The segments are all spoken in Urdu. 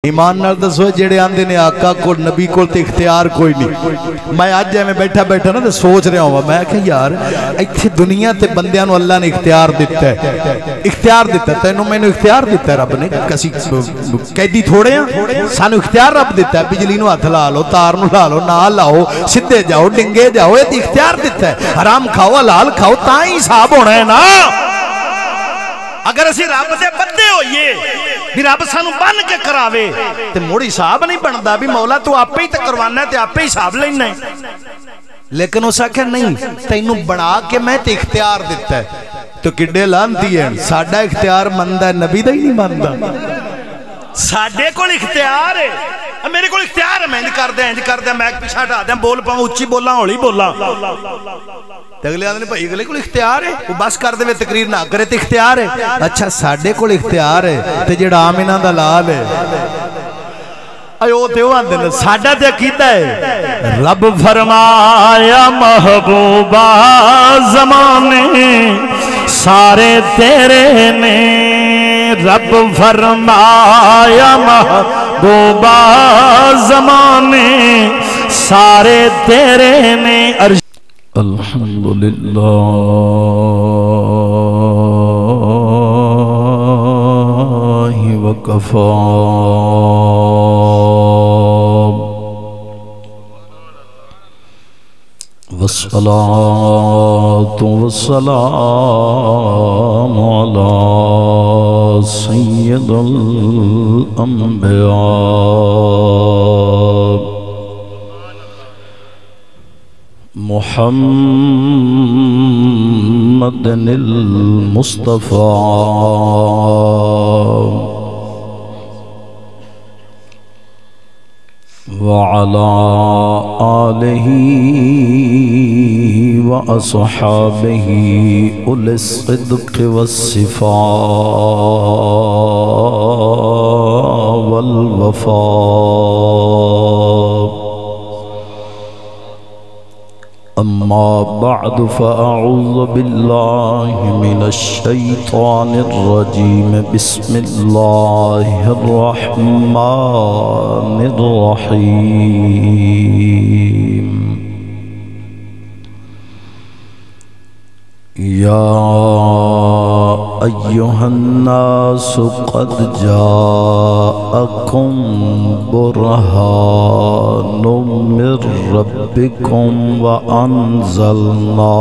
ایمان نال دسو جڑے آندے نے آقا کو نبی کو تے اختیار کوئی نہیں۔ میں آج جائے میں بیٹھا بیٹھا نا تے سوچ رہا ہوں میں کہ یار ایتھے دنیا تے بندیاں نو اللہ نے اختیار دیتا ہے، اختیار دیتا ہے، تینوں میں نے اختیار دیتا ہے رب نے، کسی قیدی تھوڑے ہیں، سانو اختیار رب دیتا ہے، بجلی نو ہاتھ لا لو، تار نو لا لو، نہ لاؤ، سدھے جاؤ، ڈنگے جاؤ، یہ اختیار دیتا ہے، حرام کھاؤ حلال کھاؤ تاں ہی حساب ہونا ہے نا۔ اگر اسی رب دے بندے ہوئیے بھی رب سانو بن کے کراوے تے موڑی حساب نہیں بندا بھی مولا تو آپ ہی تے کروانا ہے تے آپ ہی حساب لینا ہے، لیکن اس آکھے نہیں تینوں بنا کے میں تے اختیار دیتا ہے۔ تو کڈے لانتی ہیں ساڈا اختیار مندہ ہے، نبی دا ہی نہیں مندہ۔ ساڈے کو اختیار ہے، میرے کو اختیار ہے، میں انج کر دیں میں پیچھا ہٹا دیں، بول پاؤں اچھی بولا ہولی بولا، اگلے آدھے بھائی اگلے کو اختیار ہے، وہ بس کر دے وے تقریر نہ کرے تے اختیار ہے۔ اچھا ساڈے کو اختیار ہے تے جڑا آمینہ دا لال ہے ایو آندے نے ساڈا تے عقیدہ ہے۔ رب فرمایا محبوبہ زمانے سارے تیرے نے، رب فرمایا محبوبہ زمانے سارے تیرے نے۔ الحمدللہ وکفا والصلاة والسلام على سید الانبیاء محمد المصطفى وعلى آله وأصحابه أولي الصدق والصفاء والوفاء، أما بعد فأعوذ بالله من الشيطان الرجيم، بسم الله الرحمن الرحيم۔ يا أيها الناس قد جاءكم برهان من ربكم وأنزلنا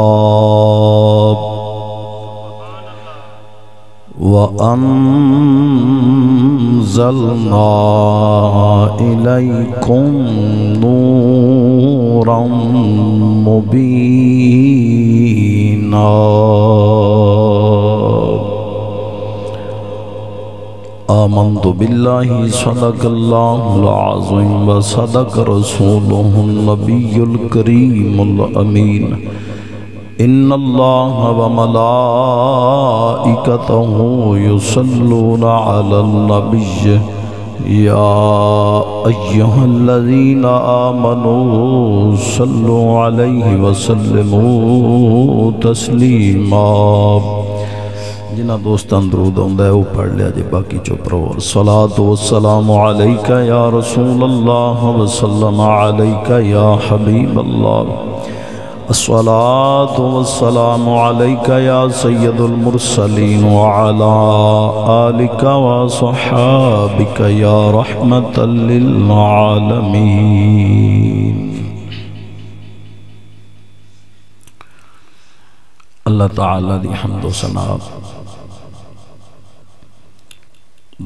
إليكم نورا مبينا، آمنت بالله صدق الله العظيم وصدق رسوله النبي الكريم الأمين، إن الله وملائكته يصلون على النبي يا أيها الذين آمنوا صلوا عليه وسلموا تسليما۔ جنہ دوستان درود ہوندہ ہے وہ پڑھ لیا جی، باقی چپ رہو۔ الصلاة والسلام علیکہ یا رسول اللہ وسلم علیکہ یا حبیب اللہ، الصلاة والسلام علیکہ یا سید المرسلین وعلا آلکہ وصحابکہ یا رحمت للعالمین۔ اللہ تعالیٰ دی حمد و ثنا،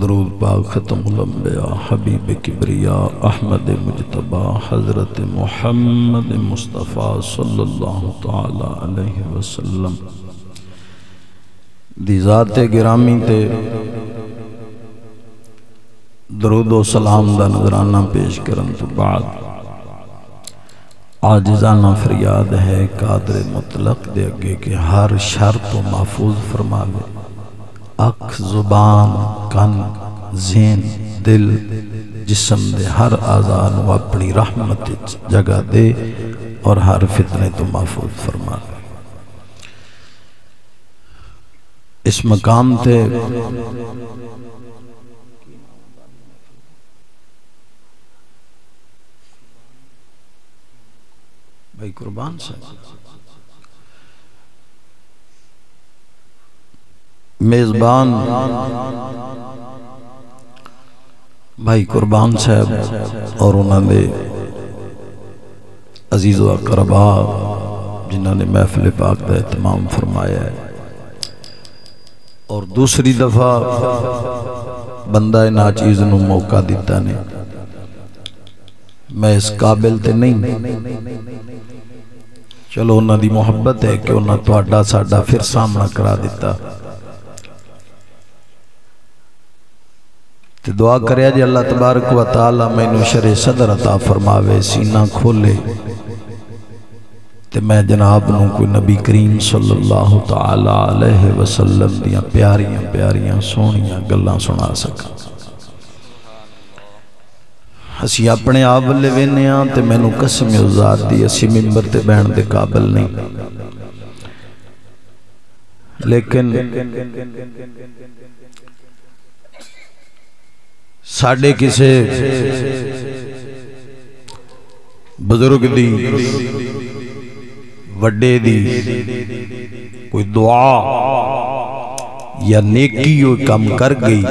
درود پاک ختم الانبیاء حبیب کبریاء احمد مجتبی حضرت محمد مصطفیٰ صلی اللہ تعالی علیہ وسلم دی ذات گرامی تے درود و سلام دا نظرانہ پیش کرن تو بعد عاجزانہ فریاد ہے قادر مطلق دے اگے کہ ہر شر تو محفوظ فرماوے، اکھ زبان کن ذہن دل جسم دے ہر آزان و اپنی رحمت جگہ دے اور ہر فتنے تو محفوظ فرماوے۔ اس مقام تے بھائی قربان صاحب میزبان بھائی قربان صاحب اور انہوں نے عزیز و اقربا جنہوں نے محفل پاک کا اہتمام فرمایا ہے، اور دوسری دفعہ بندہ ناچیز نو موقع دیتا نے، میں اس قابل تے نہیں، چلو انہوں دی محبت ہے کہ انہوں نے توڑا ساڑا پھر سامنا کرا دیتا، تے دعا کریا جی اللہ تبارک و تعالی میں انہوں شرح صدر عطا فرماوے، سینہ کھولے، تے میں جناب نوں کوئی نبی کریم صلی اللہ تعالی علیہ وسلم دیاں پیاریاں پیاریاں سونیاں گلاں سنا سکا۔ اسی اپنے آپ لے وینے ہاں تے میں نوں قسم ذات دی اسی ممبر تے بہن دے قابل نہیں، لیکن ساڑھے کسے بزرگ دی وڈے دی کوئی دعا یا نیکی کم کر گئی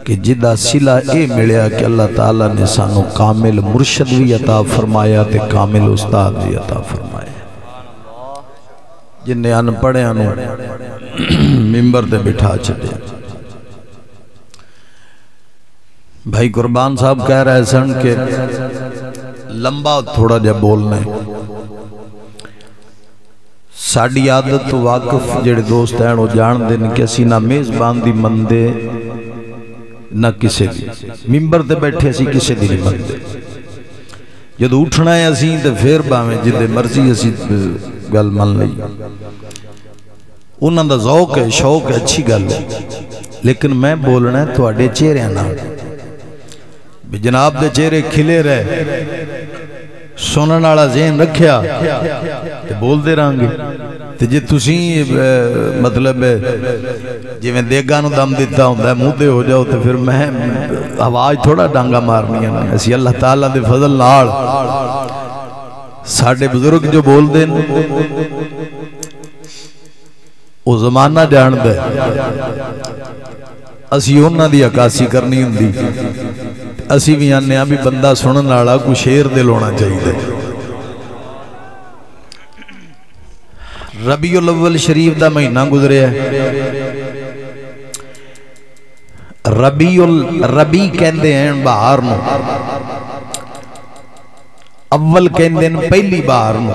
کہ جدہ صلہ اے ملیا کہ اللہ تعالیٰ نے سانو کامل مرشد بھی عطا فرمایا تے کامل استاد بھی عطا فرمایا، جنہیں ان پڑھے انہوں ممبر تے بٹھا چھتے۔ بھائی قربان صاحب کہہ رہے سن کہ لمبا تھوڑا جا بولنے، ساڑھی عادت تو واقف جڑے دوست ہیں وہ جان دیں کہ اسی نہ میزبان دی مندے نہ کسے دی، ممبر تے بیٹھے اسی کسے دی نہیں مندے، جد اٹھنا ہے اسی تے پھر باویں جدے مرضی اسی گل من لئی، انہاں دا ذوق ہے شوق ہے اچھی گل ہے، لیکن میں بولنا ہے تو اڈے چہرے نہ بھی جناب دے چہرے کھلے رہے، سنن والا ذہن رکھیا تے بول دے رہانگے، تے جے تسی مطلب جی میں دیگاں نو دم دیتا ہوں منہ دے ہو جاؤ تو پھر میں آواز تھوڑا ڈانگا مارنی ہے، اسی اللہ تعالیٰ دے فضل نال ساڑھے بزرگ جو بول دیں وہ زمانہ جان دے، اسی انہاں دی عکاسی کرنی ہوں دی، اسی بھی آنے بھی بندہ سنن والا کو شیر دل ہونا چاہیے۔ ربیع الاول شریف دا مہینہ گزرے ہے، ربیع کہندے ہیں بہار نو، اول کہندے ہیں پہلی بہار نو،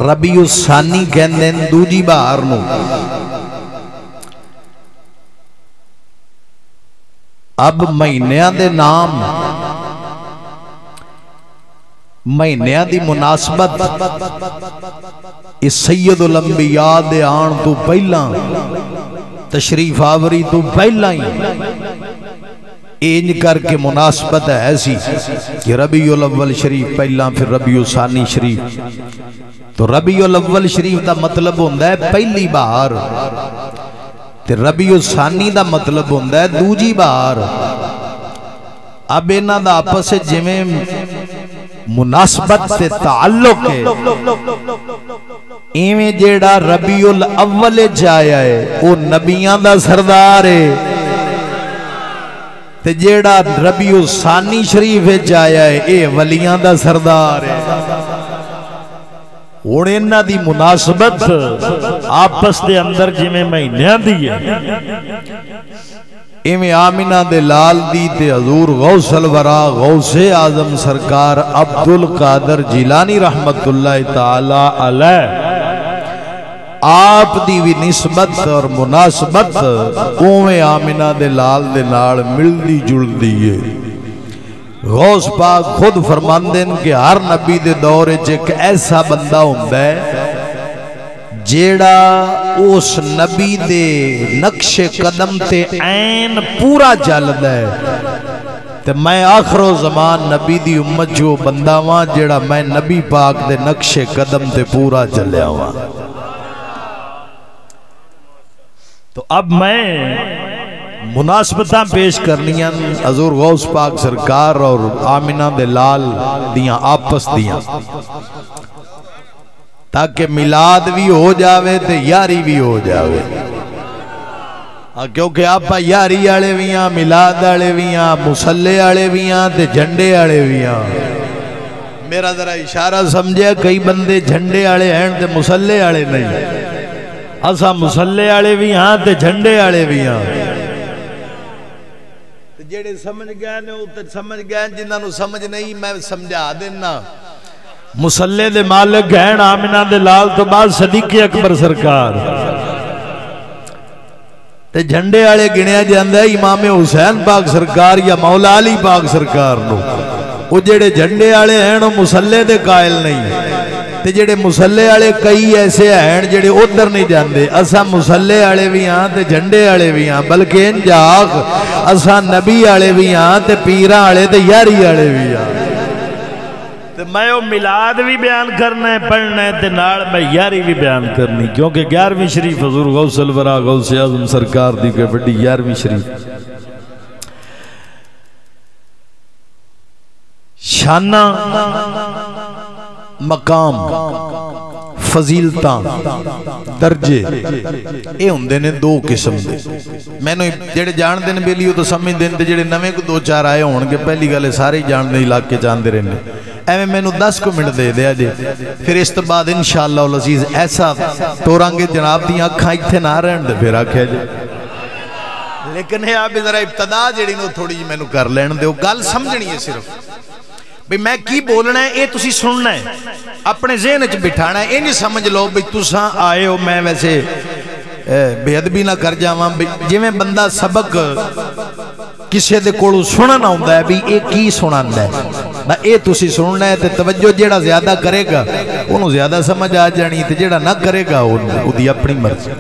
ربیع الثانی کہندے ہیں دوجی بہار نو، اب مہینیاں دے نام مہینیاں دی مناسبت اس سید الانبیاء دے آن تو پہلا تشریف آوری تو پہلا ہی اینج کر کے مناسبت ہے ایسی کہ ربیع الاول شریف پہلا پھر ربیع الثانی شریف، تو ربیع الاول شریف دا مطلب ہوندہ ہے پہلی بہار، تے ربیع الثانی دا مطلب ہوندہ ہے دوجی بہار۔ اب انہاں دا آپس سے جویں مناسبت سے تعلق ہے، ایویں جیڑا ربیع الاول جایا ہے وہ نبیان دا سردار ہے، تے جیڑا ربیع الثانی شریف جایا ہے اے ولیان دا سردار ہے۔ اوڑینا دی مناسبت آپس دے اندر جمیں مہینیاں دی ہے، ایمیں آمینہ دے لال دی تے حضور غوث الورا غوث اعظم سرکار عبدالقادر جیلانی رحمت اللہ تعالی علیہ آپ دی بھی نسبت اور مناسبت اویں آمینہ دے لال دے نال مل دی جل دیئے۔ غوث پاک خود فرماندن کہ ہر نبی دے دورے ایک ایسا بندہ ہوندہ ہے جیڑا اس نبی دے نقش قدم تے عین پورا چلدا ہے، تے میں آخر و زمان نبی دی امت جو بندہ وہاں جیڑا میں نبی پاک دے نقش قدم تے پورا چلیا ہوا۔ تو اب میں مناسبتاں پیش کرنیاں حضور غوث پاک سرکار اور آمنہ دے لال دیاں آپس دیاں، تاکہ میلاد بھی ہو جاوے تے یاری بھی ہو جاوے، کیونکہ آپا یاری آلے بھی ہیں، میلاد آلے بھی ہیں، مسلے آلے بھی ہیں تے جھنڈے آلے بھی ہیں۔ میرا ذرا اشارہ سمجھے، کئی بندے جھنڈے آلے ہیں تے مسلے آلے نہیں، اسا مسلے آلے بھی ہیں تے جھنڈے آلے بھی ہیں۔ جیڑے سمجھ گئے نے وہ تے سمجھ گئے، جنہاں نو سمجھ نہیں میں سمجھا دینا۔ مسلے دے مالک ہیں آمنہ دے لال تو بعد صدیق اکبر سرکار، تے جھنڈے آلے گنیا جاندہ ہے امام حسین پاک سرکار یا مولا علی پاک سرکار نو۔ وہ جڑے جھنڈے آلے ہیں وہ مسلے دے قائل نہیں، تے جڑے مسلے آلے کئی ایسے ہیں جڑے ادھر نہیں جاندے۔ اسا مسلے آلے بھی ہاں تے جھنڈے آلے بھی ہاں، بلکہ انجاق اسا نبی آلے بھی ہاں تے پیرہ آلے تے یاری آلے بھی ہاں۔ تے میں وہ میلاد بھی بیان کرنا ہے، پڑھنا ہے تے نال میں یاری بھی بیان کرنی، کیونکہ 11ویں شریف حضور غوث الورا غوث اعظم سرکار دی کے بڑی 11ویں شریف شانہ مقام فضیلتاں درجے اے ہوندے نے دو قسم دے۔ میں نے جڑے جان دے نے بیلیو تو سمجھ دے نے، جڑے نویں کو دو چار آئے ہون گے پہلی گالے سارے جان دے علاقے جان دے رہنے۔ ایویں میں نے 10 کو منٹ دے دیا جے، پھر اس تو بعد انشاءاللہ العزیز ایسا تورانگے جناب دیاں اکھاں اتھے نہ رہن دے پھر آکھے جے۔ لیکن ہے آپ ذرا ابتدا جڑی نو تھوڑی جی میں نے کر لین دے، وہ گل سمجھنی ہے صرف بھی میں کی بولنا ہے، اے تسی سننا ہے، اپنے ذہن وچ بٹھانا ہے۔ اے نہیں سمجھ لو بھی تساں آئے ہو میں ویسے بے ادبی نہ کر جاواں، جی میں بندہ سبق کسی دے کولوں سننا ہوندا ہے بھی اے کی سناندا ہے، نہ اے تسی سننا ہے تے توجہ جیڑا زیادہ کرے گا انہوں زیادہ سمجھ آ جانی، تے جیڑا نہ کرے گا وہ دی اپنی مرضی۔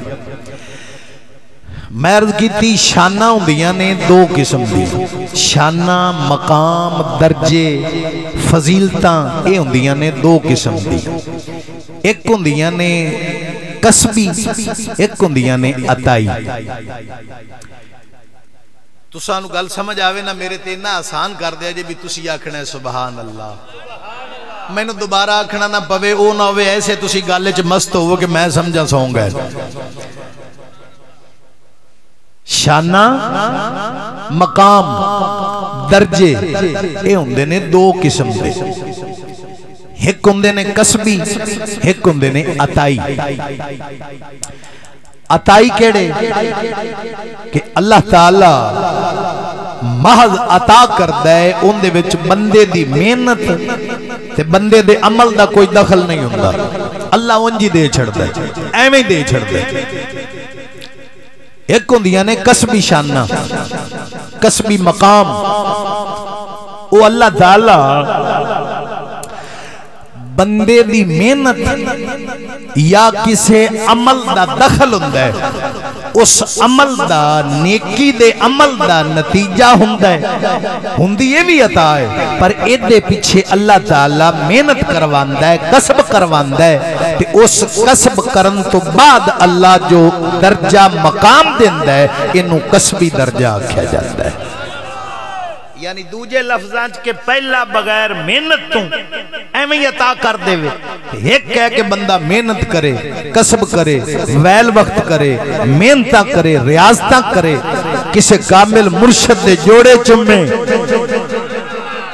میں عرض کی تھی شانہ ہوندیاں نے دو قسم دی، شانہ مقام درجے فضیلتاں اے ہوندیاں نے دو قسم دی، ایک ہوندیاں نے قصبی، ایک ہوندیاں نے عطائی۔ تو سانو گل سمجھ آوے نہ میرے تے اتنا آسان کر دیا جے بھی تسی آکھنا ہے سبحان اللہ، میں نے دوبارہ آکھنا نہ پوے، او نہ ہوئے ایسے تسی گالے چ مست ہو کہ میں سمجھا سوں گا۔ شانہ مقام درجے اے ہوندے نے دو قسم دے، ایک ہوندے نے قصبی، ایک ہوندے نے عطائی۔ عطائی کیڑے کہ اللہ تعالی محض عطا کردا ہے، ان دے وچ بندے دی محنت تے بندے دے عمل دا کوئی دخل نہیں ہوندا، اللہ انجی دے چھڑدا ہے، ایویں دے چھڑدا ہے۔ ایک ہوندیاں نے قصبی شانہ، قصبی مقام، او اللہ تعالی بندے دی محنت یا کسے عمل دا دخل ہوندا ہے، اس عمل دا نیکی دے عمل دا نتیجہ ہوندا ہے، ہوندی یہ بھی عطا ہے، پر ایدے پیچھے اللہ تعالی محنت کرواندا ہے، قصب کرواندا ہے، تے اس قصب کرن تو بعد اللہ جو درجہ مقام دیندا ہے انہوں قصبی درجہ آکھیا جاتا ہے۔ یعنی دوجے لفظاں کے پہلا بغیر محنت تو ایویں عطا کر دے وے، ایک کہہ کے بندہ محنت کرے، قصب کرے، ویل وقت کرے، محنتاں کرے، ریاضتاں کرے، کسے کامل مرشد دے جوڑے چمے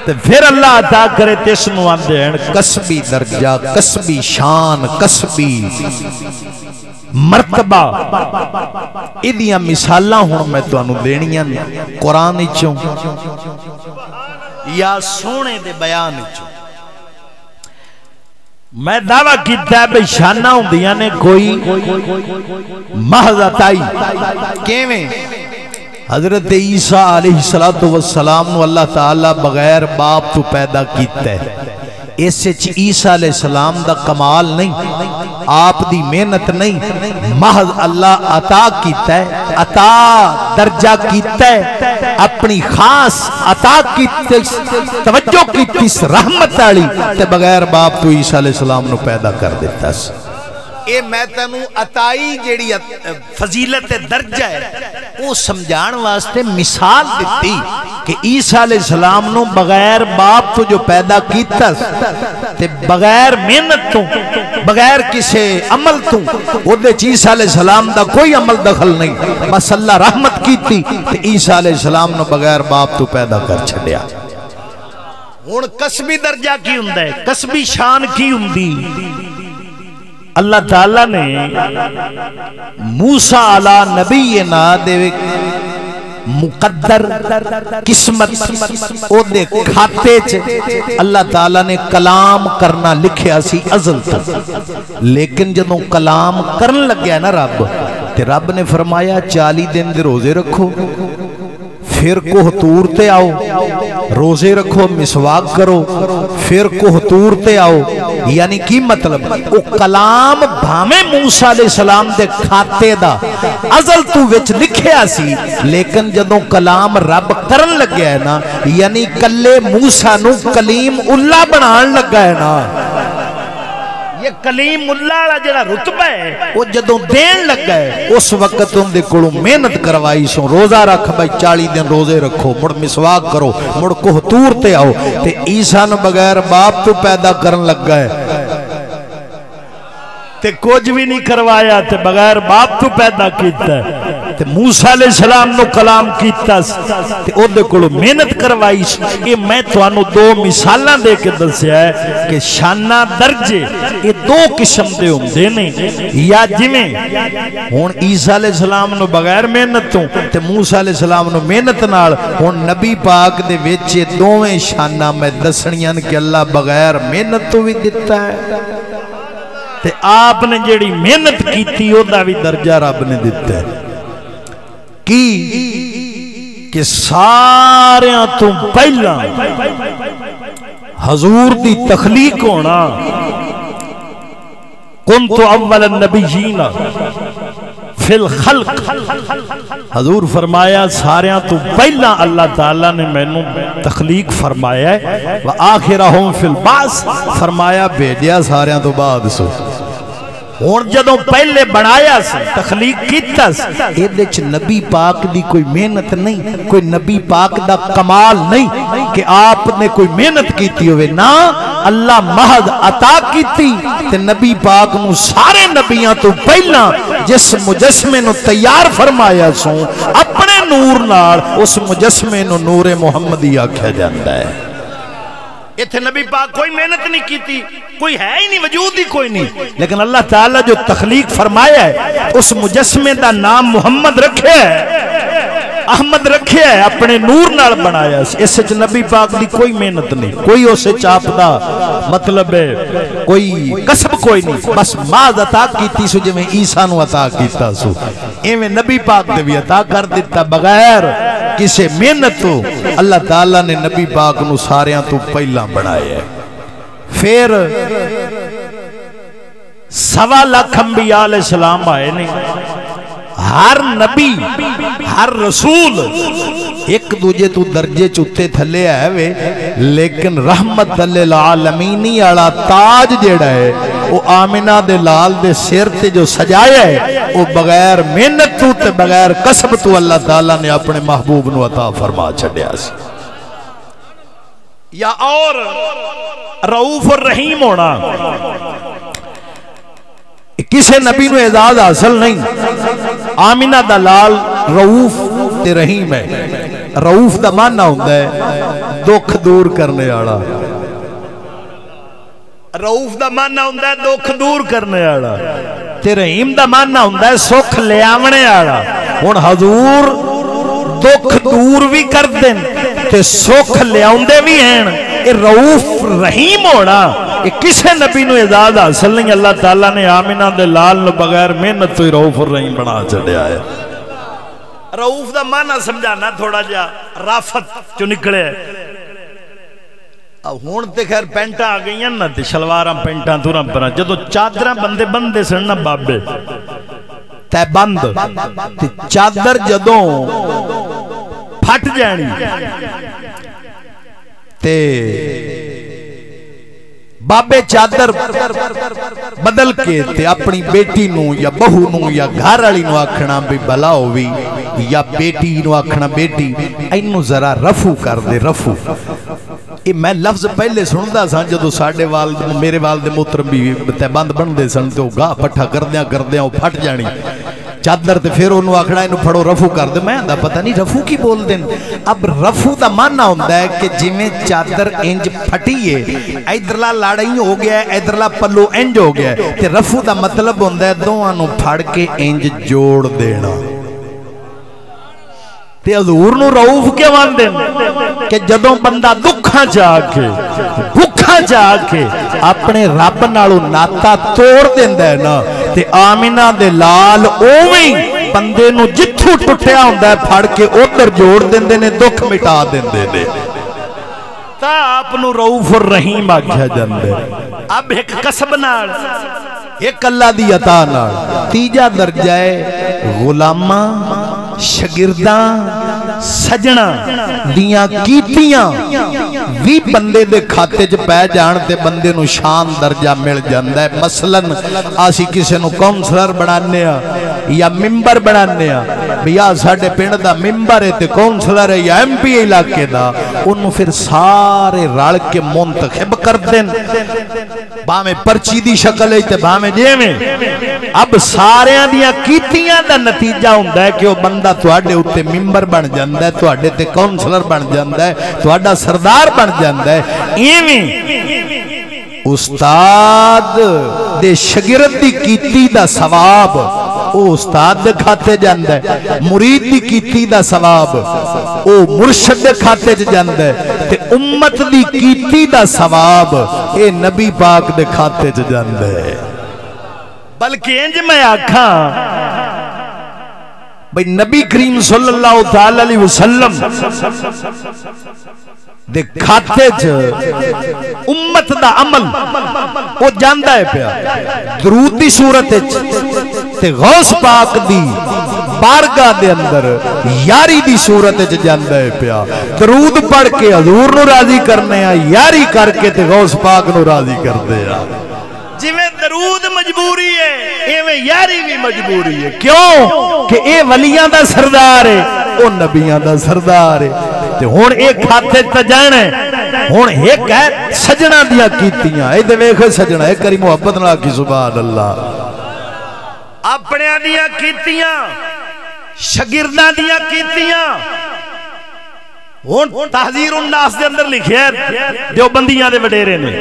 تے پھر اللہ عطا کرے، تیس نو آندے ہیں قصبی درجہ، قصبی شان، قصبی مرتبہ۔ ایدیاں مثالاں ہوں میں تو انہوں دینیاں قرآن چوں یا سونے دے بیان چوں۔ میں دعویٰ کیتا ہے بے شانہ ہوں دیاں نے کوئی محض عطائی کیویں حضرت عیسیٰ علیہ السلام نو اللہ تعالیٰ بغیر باپ تو پیدا کیتا ہے، اس سے عیسیٰ علیہ السلام دا کمال نہیں، آپ دی محنت نہیں، محض اللہ عطا کیتا ہے، عطا درجہ کیتا ہے، اپنی خاص عطا کیتے توجہ کیتی رحمت آلی تے بغیر باپ تو عیسیٰ علیہ السلام نو پیدا کر دیتا ہے۔ اے میں تنو عطائی جیڑی فضیلت درجہ ہے وہ سمجھان واسطے مثال دیتی کہ عیسیٰ علیہ السلام نو بغیر باپ تو جو پیدا کیتا تے بغیر محنت تو بغیر کسے عمل تو وہ دے عیسیٰ علیہ السلام دا کوئی عمل دخل نہیں، بس اللہ رحمت کیتی تے عیسیٰ علیہ السلام نو بغیر باپ تو پیدا کر چھڑیا۔ ہن قسمی درجہ کی ہوندا ہے، قسمی شان کی ہوندی؟ اللہ تعالیٰ نے موسیٰ علیہ نبینا دے مقدر قسمت او دے کھاتے چ اللہ تعالیٰ نے کلام کرنا لکھیا سی ازل تک، لیکن جدوں کلام کرن لگیا نا رب تے رب نے فرمایا 40 دن دے روزے رکھو، پھر کوہ طور تے آؤ، روزے رکھو، مسواک کرو، پھر کوہ طور تے آؤ۔ یعنی کی مطلب وہ کلام بھامے موسیٰ علیہ السلام دے کھاتے دا ازل تو وچ لکھیا سی، لیکن جدوں کلام رب کرن لگیا ہے نا، یعنی کلے موسیٰ نو کلیم اللہ بنان لگا ہے نا، یہ کلیم اللہ جڑا رتبہ ہے وہ جدوں دین لگا ہے اس وقت ان دے کولوں محنت کروائی سو، روزہ رکھ بھائی 40 دن روزے رکھو، مڑ مسواک کرو، مڑ کوہ طور تے آؤ، تے عیسیٰ نو بغیر باپ تو پیدا کرن لگا ہے تے کچھ بھی نہیں کروایا تے بغیر باپ تو پیدا کیتا ہے تے موسیٰ علیہ السلام نو کلام کیتا تے او دے کولوں محنت کروائی۔ یہ میں تانوں دو مثالاں دے کے دسیا ہے کہ شانہ درجے یہ دو قسم دے ہوندے نے، یا جویں ہن عیسیٰ علیہ السلام نو بغیر محنت تو تے موسیٰ علیہ السلام نو محنت نال، ہن نبی پاک دے وچ دوویں شانہ میں دسنیاں کہ اللہ بغیر محنت تو بھی دتا ہے تے آپ نے جیڑی محنت کیتی او دا بھی درجہ رب نے دیتا ہے کہ ساریاں تو پہلا حضور دی تخلیق ہونا، کنت اول النبیین فی الخلق، حضور فرمایا ساریاں تو پہلا اللہ تعالیٰ نے میں نو تخلیق فرمایا ہے، وآخرہم فی البعث، فرمایا بھیجیا ساریاں تو بعد سو۔ اور جدوں پہلے بنایا سی تخلیق کیتا سی، ایدے نبی پاک دی کوئی محنت نہیں، کوئی نبی پاک دا کمال نہیں کہ آپ نے کوئی محنت کیتی ہوئے، نا اللہ محض عطا کیتی تے نبی پاک نو سارے نبیاں تو پہلا جس مجسمے نو تیار فرمایا سو اپنے نور نال، اس مجسمے نو نور محمدی آکھیا جاندا ہے۔ اتھے نبی پاک کوئی محنت نہیں کیتی، کوئی ہے ہی نہیں، وجود ہی کوئی نہیں، لیکن اللہ تعالیٰ جو تخلیق فرمایا ہے اس مجسمے دا نام محمد رکھے ہے، احمد رکھے ہے، اپنے نور نال بنایا، اس وچ نبی پاک دی کوئی محنت نہیں، کوئی اسے چاپ دا مطلب ہے کوئی کسب کوئی نہیں، بس ماذ عطا کیتی سو جویں عیسیٰ نو عطا کیتا سو ایویں نبی پاک دے بھی عطا کر دیتا بغیر کسے محنت تو۔ اللہ تعالیٰ نے نبی پاک نو ساریاں تو پہلا بنایا ہے، پھر 1.25 لاکھ انبیاء علیہ السلام آئے نہیں، ہر نبی ہر رسول ایک دوجے تو درجے چوتے تھلے آئے وے، لیکن رحمت للعالمینی آڑا تاج جیڑا ہے وہ آمنہ دے لال دے سیر تے جو سجایا ہے وہ بغیر محنت تو تے بغیر قسم تو اللہ تعالیٰ نے اپنے محبوب نو عطا فرما چھڑیا سی۔ یا اور رؤوف الرحیم ہونا، کسے نبی نو اعزاز حاصل نہیں، آمنہ دا لال رؤوف تے رحیم ہے۔ رؤوف دا معنی ہوتا ہے دکھ دور کرنے آڑا، رؤوف دا معنی ہوتا ہے دکھ دور کرنے آڑا، تے رحیم دا معنی ہوتا ہے سکھ لے آونے آڑا۔ ہن حضور دکھ دور بھی کر دیں تے سکھ لے آوندے بھی ہیں، اے رؤوف رحیم ہونا یہ کسے نبی نو اعزاز حاصل نہیں، اللہ تعالیٰ نے آمنہ دے لال نو بغیر محنت تو ہی رؤوف الرحیم بنا چڑھیا ہے۔ رؤوف دا معنی سمجھانا تھوڑا جا رافت جو نکلے، ہون تے خیر پینٹاں آ گئی ہیں نا تے شلواراں پینٹاں توراں پراں، جدو چادراں بندے بندے سن نا بابے تے بند تے چادر جدوں پھٹ جانی تے بابے چادر بدل کے تے اپنی بیٹی نو یا بہو نو یا گھر والی نو آکھنا بھی بھلا ہووی یا بیٹی نو آکھنا بیٹی اینو ذرا رفو کر دے رفو. یہ میں لفظ پہلے سندا سا جدو ساڈے والد میرے والد محترم بھی تہبند بندے سن تے گاہ پٹھا کردیاں وہ پھٹ جانی چادر تے پھر انہوں آکھنا انہوں پھڑو رفو کر دے. میں پتہ نہیں رفو کی بول دیں. اب رفو دا معنی ہوندہ ہے کہ جمیں چادر انج پھٹیے ایدرلا لاڑائی ہو گیا ہے ایدرلا پلو انج ہو گیا ہے تے رفو دا مطلب ہوندہ ہے دوانوں پھڑ کے انج جوڑ دینا. تے حضور نو رؤوف کیا مان دیں کہ جدوں بندہ دکھاں جا کے بھکھاں جا کے اپنے رب نالو ناتا توڑ دیندہ ہے نا تے آمینہ دے لال اوویں بندے نو جتھو ٹوٹیا ہوندہ ہے پھڑ کے ادھر جوڑ دیندے نے دکھ مٹا دیندے نے تا آپ نو رؤوف الرحیم آکھیا جاندے. اب ایک قسم نال ایک اللہ دی عطا نال تیجا درجہ ہے غلامہ شگرداں سجنہ دیاں کیتیاں وی بندے دے کھاتے جے پہ جانتے بندے نو شان درجہ مل جاندہ ہے. مثلا آسی کسے نو کونسلر بڑھانے یا ممبر بڑھانے یا ساڑھے پینڈ دا ممبر ہے تے کونسلر ہے یا ایم پی علاقے دا انہوں پھر سارے رڑ کے منتخب کر دیں باہمیں پرچی دی شکل ہے تے باہمیں جیویں. اب سارے دیاں کیتیاں دا نتیجہ ہوندہ ہے کہ وہ بندہ تواڈے اُتے ممبر بن جاندہ ہے تواڈے تے کونسلر بن جاندہ ہے تواڈا سردار بن جاندہ ہے. ایویں استاد دے شگرد دی کیتی دا ثواب او استاد دے کھاتے جاندہ ہے مرید دی کیتی دا ثواب او مرشد دے کھاتے جاندہ ہے تے امت دی کیتی دا ثواب اے نبی پاک دے کھاتے جاندہ ہے. بلکہ انج میں آکھاں بھئی نبی کریم صلی اللہ علیہ وسلم دے کھاتے امت دا عمل وہ جاندہ ہے پیا درود دی صورت تے غوث پاک دی بارگاہ دے اندر یاری دی صورت جاندہ ہے پیا درود پڑھ کے حضور نو راضی کرنے یاری کر کے تے غوث پاک نو راضی کر دے. جویں درود مجبوری ہے ایویں یاری بھی مجبوری ہے. کیوں کہ اے ولیاں دا سردار ہے او نبیاں دا سردار ہے تے ہن ایک کھاتے تے جانا ہے ہن ایک ہے سجنا دیا کیتیاں اے دے ویکھ سجنا اے کری محبت نال کی سبحان اللہ اپنے دیا کیتیاں شاگرداں دیا کیتیاں. ہن تحذیر الناس دے اندر لکھیا ہے دیوبندیاں دے وڈیرے نے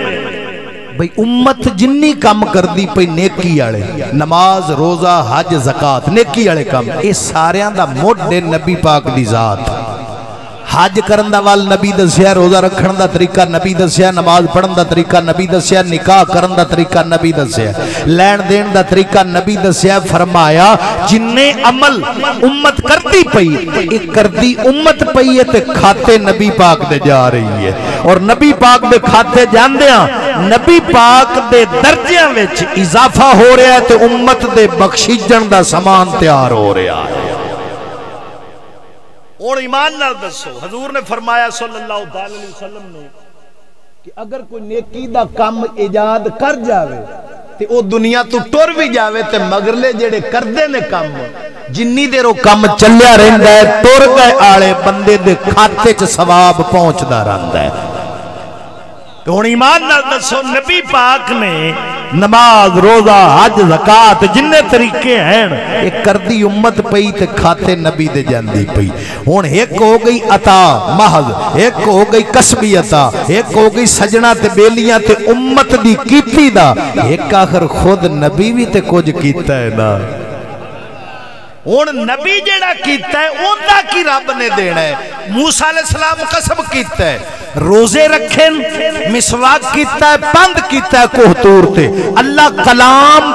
بھئی امت جنی کام کر دی پئی نیکی آلے نماز روزہ حج زکاة نیکی آلے کام اے ساریاں دا موڈے نبی پاک دی ذات. حج کرن دا وال نبی دسیا روزہ رکھن دا طریقہ نبی دسیا نماز پڑھن دا طریقہ نبی دسیا نکاح کرن دا طریقہ نبی دسیا لین دین دا طریقہ نبی دسیا. فرمایا جننے عمل امت کرتی پئی ایک کردی امت پئی ہے تے کھاتے نبی پاک دے جا رہی ہے اور نبی پاک دے کھاتے جاندیاں نبی پاک دے درجیاں وچ اضافہ ہو رہا ہے تے امت دے بخشیجن دا سامان تیار ہو رہا ہے. اور ایمان نال دسو حضور نے فرمایا صلی اللہ علیہ وسلم نے کہ اگر کوئی نیکی دا کم ایجاد کر جاوے تے او دنیا تو ٹر بھی جاوے تے مگرلے جڑے کردے نے کم جنی دیر وہ کم چلیا رہندا ہے ٹر گئے آلے بندے دے کھاتے چ ثواب پہنچدا رہندا ہے. تو ہن ایمان نال دسو نبی پاک نے نماز روزہ حج زکاة جننے طریقے ہیں ایک کردی امت پئی تے کھاتے نبی دے جاندی پئی. ہن ایک ہو گئی عطا محض ایک ہو گئی کسبی عطا ایک ہو گئی سجنا تے بیلیاں تے امت دی کیتی دا ایک آخر خود نبی بھی تے کچھ کیتا ہے نا. ہن نبی جڑا کیتا ہے اوندا کی رب نے دینا ہے. موسیٰ علیہ السلام قسم کیتا ہے روزے رکھیں مسواک کیتا ہے بند کیتا ہے کوہ طور تے اللہ کلام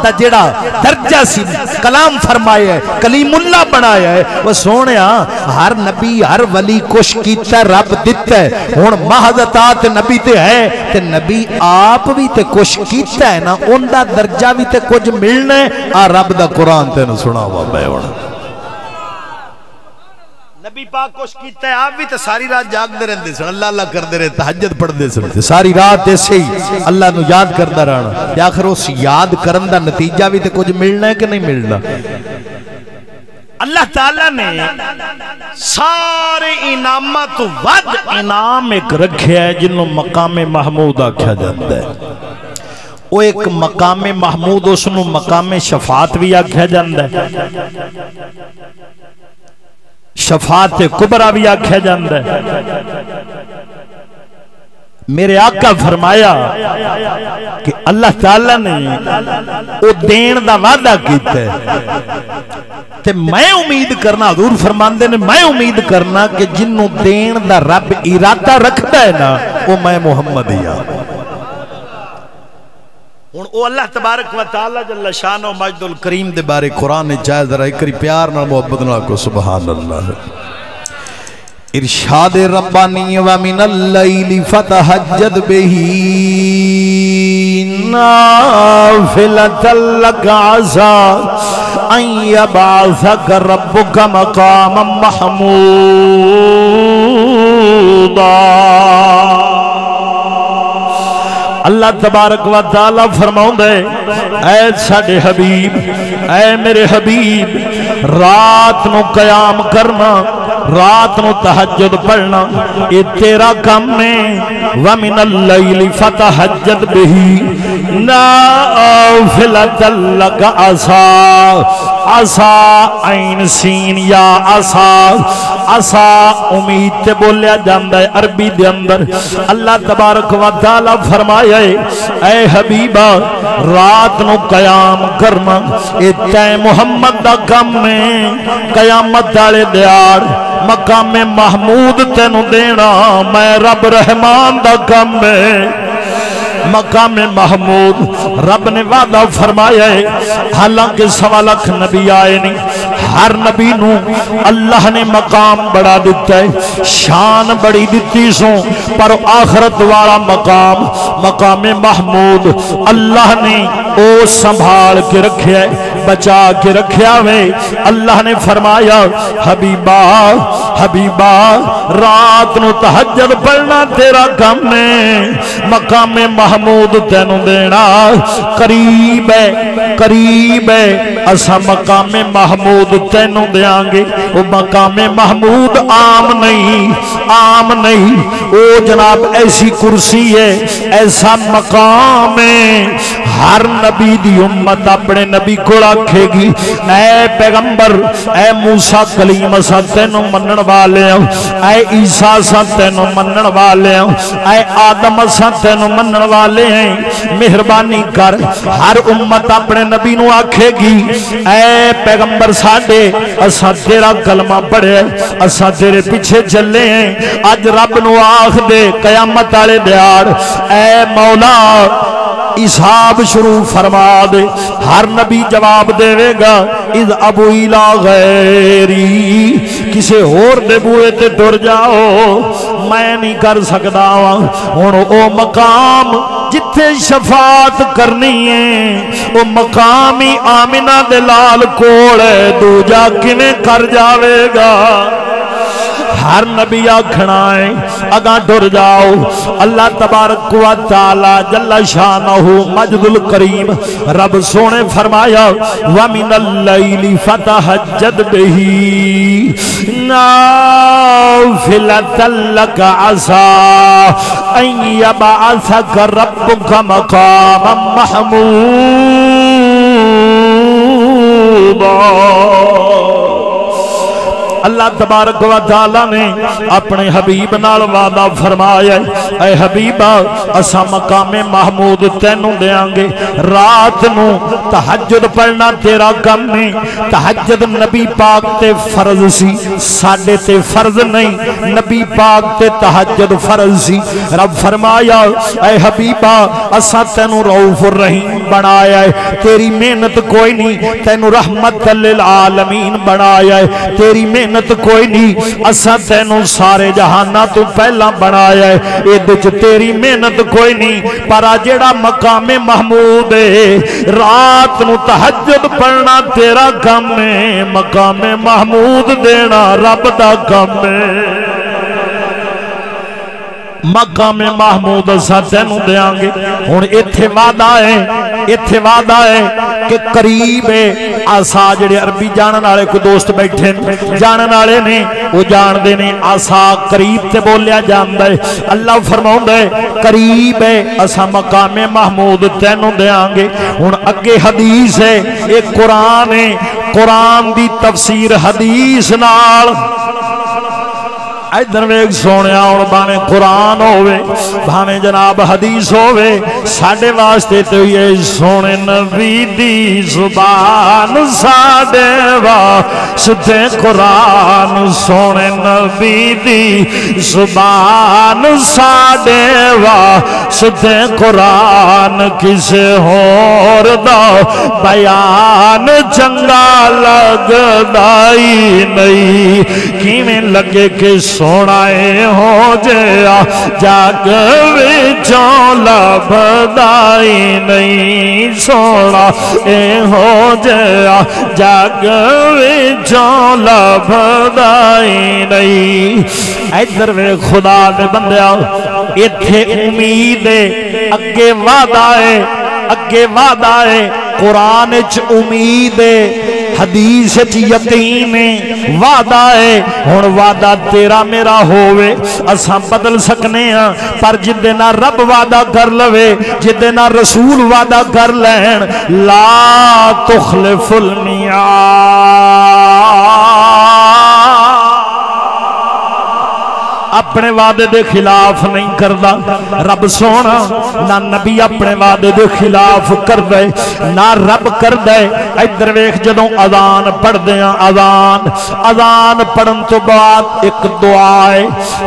دا جڑا درجہ سی کلام فرمایا ہے کلیم اللہ بنایا ہے. وہ سونیا ہر نبی ہر ولی کچھ کیتا ہے رب دیتا ہے. ہن محض اطاعت نبی تے ہے تے نبی آپ بھی تے کچھ کیتا ہے نا ان دا درجہ بھی تے کچھ ملنا ہے. آ رب دا قرآن تے نو سناوا میں ہن نبی پاک کچھ کیتا ہے آپ بھی تے ساری رات جاگ دے رہندے سن اللہ اللہ کر دے رہے تہجد پڑھ دے سن ساری رات ایسے ہی اللہ نو یاد کردہ رہنا تے آخر اس یاد کرن دا نتیجہ بھی تے کچھ ملنا ہے کہ نہیں ملنا. اللہ تعالیٰ نے سارے انعامات تو ود انعام ایک رکھیا ہے جنہوں مقام محمود آکھا جاتا ہے. وہ ایک مقام محمود اس نو مقام شفاعت بھی آکھا جاتا ہے, شفاعت کبرا بھی آکھا جاتا ہے. میرے آقا فرمایا کہ اللہ تعالیٰ نے وہ دین دا وعدہ کیتا ہے تے میں امید کرنا, حضور فرماندے نے میں امید کرنا کہ جنوں دین دا رب ارادہ رکھتا ہے نا وہ میں محمد ہی ہاں. او اللہ تبارک و تعالی جل شانہ و مجد الکریم دے بارے قرآن جائز ذرا ایک پیار نال محبت نال کو سبحان اللہ. ارشاد ربانی ومن اللیل فتہجد بہی نافلۃ لک عسیٰ ان یبعثک ربک مقاما محمودا. اللہ تبارک و تعالی فرماؤں دے اے ساڑے حبیب, اے میرے حبیب, رات نو قیام کرنا, رات نو تہجد پڑھنا یہ تیرا کام ہے. وَمِنَ اللَّيْلِ فَتَہجد بِهِ نَافِلَةً لَكَ عَسَىٰ. عَسَىٰ عین سین یا عَسَىٰ, عَسَىٰ امید تے بولیا جاندہ ہے عربی دے اندر. اللہ تبارک و تعالی فرمایا اے حبیبہ رات نو قیام کرنا اے تے محمد دا کام ہے. قیامت والے دیار مقام محمود تینو دینا میں رب رحمان دا کام ہے. مقام محمود رب نے وعدہ فرمایا ہے, حالانکہ 1.25 لاکھ نبی آئے نہیں, ہر نبی نو اللہ نے مقام بڑا دیتا ہے, شان بڑی دیتی سو, پر آخرت والا مقام مقام محمود اللہ نے او سنبھال کے رکھیا ہے, بچا کے رکھیا ہے. اللہ نے فرمایا حبیبہ حبیبہ رات نو تہجد پڑھنا تیرا کام ہے, مقام محمود تینوں دینا قریب ہے, قریب ہے. اسا مقام محمود تینوں دیاں گے. وہ مقام محمود عام نہیں, عام نہیں, وہ جناب ایسی کرسی ہے, ایسا مقام ہے. ہر نبی دی امت اپنے نبی کو رکھے گی اے پیغمبر, اے موسیٰ کلیم اسا تینوں منن والے ہیں, اے عیسیٰ اسا تینوں منن والے ہیں, اے آدم اسا تینوں منن والے ہیں. مہربانی کر ہر امت اپنے نبی نو آکھے گی اے پیغمبر ساڈے اسا تیرا کلمہ پڑھے, اسا تیرے پیچھے چلے ہیں. اج رب نو آکھ دے قیامت والے دیار اے مولا حساب شروع فرما دے. ہر نبی جواب دے گا اذ ابو الہ غیری, کسے اور دے بوئے تے ٹر جاؤ, میں نہیں کر سکدا. ہن او مقام جتھے شفاعت کرنی ہے وہ مقامی آمنہ دے لال کول ہے, دوجا کنے کر جاوے گا. ہر نبی آکھنا ہے اگاں ڈر جاؤ. اللہ تبارک و تعالی جل شانہ مجد الکریم رب سونے فرمایا وَمِنَ اللَّيْلِ فَتَہجد بِهِ نَافِلَةً لَكَ عَسَىٰ أَن يَبْعَثَكَ رَبُّكَ مَقَامًا مَحْمُودًا. اللہ تبارک و تعالی نے اپنے حبیب نال وعدہ فرمایا اے حبیبہ اسا مقام محمود تینوں دیاں گے. رات نو تہجد پڑھنا تیرا کم ہے. تہجد نبی پاک تے فرض سی, ساڈے تے فرض نہیں, نبی پاک تے تہجد فرض سی. رب فرمایا اے حبیبہ اسا تینوں رؤوف الرحیم بنایا ہے, تیری محنت کوئی نہیں, تینوں رحمت للعالمین بنایا ہے, تیری محنت کوئی نہیں, اسا تینوں سارے جہانہ تو پہلا بنایا ہے, ایدچ تیری محنت کوئی نہیں. پر جیڑا مقام محمود ہے رات نو تہجد پڑھنا تیرا کام ہے, مقام محمود دینا رب دا کام ہے. مقام محمود اسا تینوں دیاں گے ہن ایتھے وعدہ ہے کہ قریب ہے آسا جڑے عربی جانن والے کوئی دوست بیٹھے جانن والے نے وہ جان دے نے آسا قریب تے بولیا جاندا ہے اللہ فرماوندا ہے قریب ہے اسا مقام محمود تینوں دیاں گے ہن اگے حدیث ہے ایک قرآن ہے قرآن دی تفسیر حدیث نال ادھر ویکھ سونیا ہن باویں قرآن ہوے بھاویں جناب حدیث ہوے ساڈے واسطے تو یہ سونے نبی دی زبان ساڈے واسطے قرآن سونے نبی دی زبان ساڈے واسطے قرآن کسے ہور دا بیان چنگا لگدا ہی نہیں کیویں لگے کہ سونا ہو جیا جگ وچوں لبدا ہی نہیں سونا ہو جیا جگ وچوں لبدا ہی نہیں ادھر وے خدا دے بندیا ایتھے امید ہے اگے وعدہ ہے قرآن چ امید ہے حدیث چ یقین ہے وعدہ ہے ہن وعدہ تیرا میرا ہووے اساں بدل سکنے ہاں پر جدے نہ رب وعدہ کر لوے جدے نہ رسول وعدہ کر لین لا تخلف المیعاد اپنے وعدے دے خلاف نہیں کردا رب سونا نہ نبی اپنے وعدے دے خلاف کردے نہ رب کردے ادھر ویکھ جدوں اذان پڑھدے ہاں اذان پڑھن تو بعد ایک دعا ہے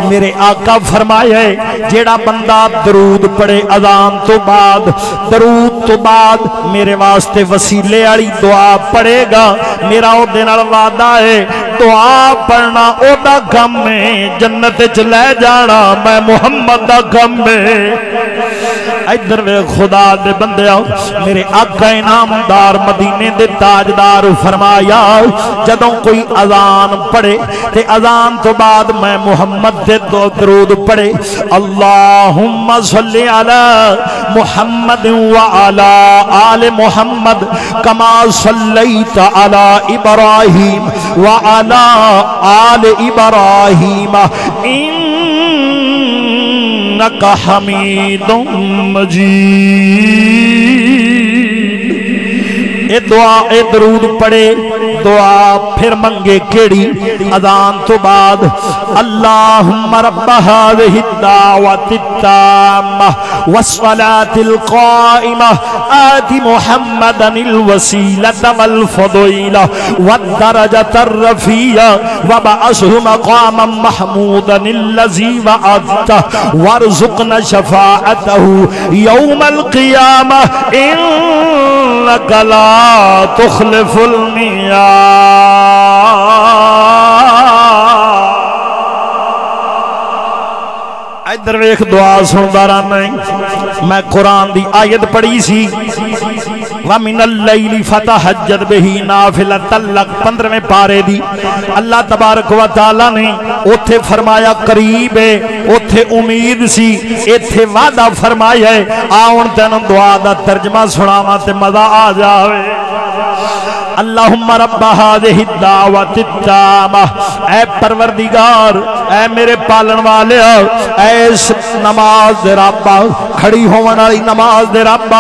میرے آقا فرمایا ہے جیڑا بندہ درود پڑھے اذان تو بعد درود تو بعد میرے واسطے وسیلے والی دعا پڑھے گا میرا او دے نال وعدہ ہے دعا پڑھنا او دا کم ہے جنت چ لے جانا میں محمد دا کم ہے ادھر وے خدا دے بندیا میرے آقا انعامدار مدینے دے تاجدار فرمایا جدوں کوئی اذان پڑھے تے اذان تو بعد میں محمد دے درود پڑھے اللہم صلی علی محمد وعلا آل محمد کما صلیت علی ابراہیم وعلا آل ابراہیم انکا حمید مجید اے دعا اے درود پڑے دعا پھر منگے کیڑی اذان تو بعد اللہم رب هذه الدعوة التامة والصلاة القائمة آت محمدا الوسيلة والفضيلة والدرجة الرفيعة وابعثه مقاما محمودا الذي وعدته وارزقنا شفاعته يوم القيامة إنك لا تخلف الميعاد ادھر ویکھ دعا سندا رہنا میں قرآن دی آیت پڑھی سی وَمِنَ اللَّيْلِ فَتَحَجَّدْ بِهِ نَافِلَةً لَكَ 15ویں پارے دی اللہ تبارک و تعالی نے اوتھے فرمایا قریب ہے اوتھے امید سی ایتھے وعدہ فرمایا ہے آؤن تینوں دعا دا ترجمہ سناواں تے مزہ آ جاوے اللہم رب هذه الدعوة التامة اے پروردگار اے میرے پالن والے اے اس نماز دے رب کھڑی ہون والی نماز دے رب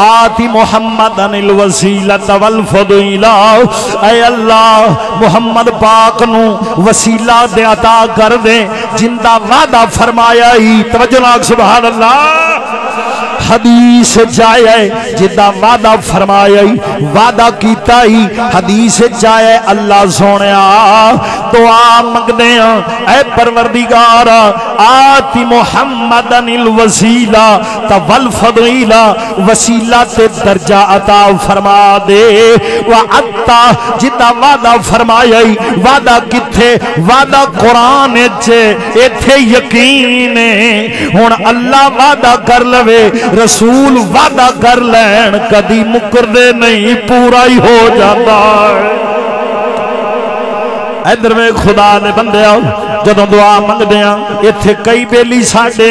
آتی محمدن الوسیلۃ والفضیلہ اے اللہ محمد پاک نو وسیلہ دے عطا کر دے جن دا وعدہ فرمایا ہی توجہ نال سبحان اللہ حدیث جائے جدہ وعدہ فرمایا ہی وعدہ کیتا ہی حدیث جائے اللہ سونیا دعا مگدے ہیں اے پروردگار آتی محمدن الوسیلہ والفضیلہ وسیلہ تے درجہ عطا فرما دے وعدتا جدہ وعدہ فرمایا ہی وعدہ کتھے وعدہ قرآن چھے ایتھے یقین ہون اللہ وعدہ کر لوے رسول وعدہ کر لین کدی مکردے نہیں پورا ہی ہو جاتا ہے ادھر میں خدا نے بندیا جدوں دعا منگدے ہاں ایتھے کئی بیلی ساڈے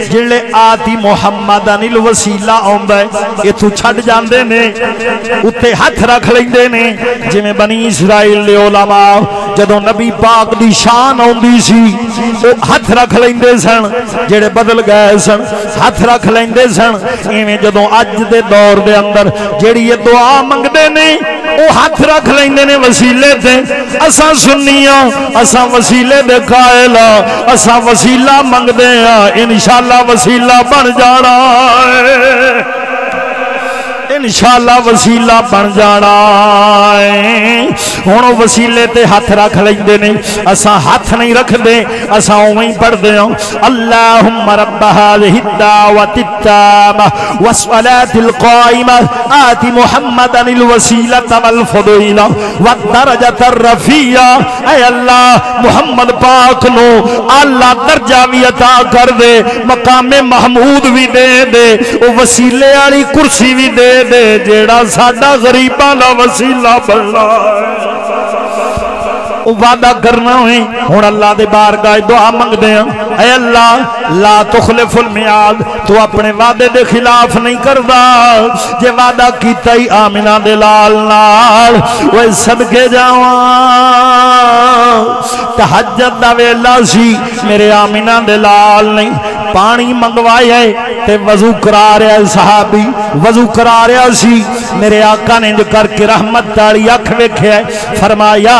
جڑے آتی محمد انل وسیلہ آوندا ہے ایتھوں چھڈ جاندے نے اوتے ہاتھ رکھ لیندے نے جویں بنی اسرائیل دے علماء جدوں نبی پاک دی شان آوندی سی او ہاتھ رکھ لیندے سن جڑے بدل گئے سن ہاتھ رکھ لیندے سن ایویں جدوں اج دے دور دے اندر جڑی یہ دعا منگدے نے او ہاتھ رکھ لیندے نے وسیلے تے اساں سنیاں اساں وسیلے دے قائل اساں وسیلہ منگدے ہاں انشاءاللہ وسیلہ بن جانا ہے انشاءاللہ وسیلہ بن جانا ہے ہن وسیلے تے ہاتھ رکھ لیندے نے اساں ہاتھ نہیں رکھ دے اساں اوویں پڑھدے ہاں اللہم رب هذه الدعوة التامة والصلاة القائمة آت محمدا الوسيلة والفضيلة والدرجة الرفيعة اے اللہ محمد پاک نو اعلی درجہ بھی عطا کر دے مقام محمود بھی دے دے او وسیلے والی کرسی بھی دے دے جیڑا ساڈا غریباں دا وسیلہ بننا ہے او وعدہ کرنا ہے ہن اللہ دے بارگاہ دعا منگدے ہیں اے اللہ لا تخلف المیعاد تو اپنے وعدے دے خلاف نہیں کردا جے وعدہ کیتا ہی آمنہ دے لال نال اوے صدقے جاواں تہجد دا ویلا سی میرے آمنہ دے لال نہیں پانی منگوایا ہے تے وضو کرا رہا ہے صحابی وضو کرا رہا سی میرے آقا نے جو کر کے رحمت تاڑی اکھ ویکھیا ہے فرمایا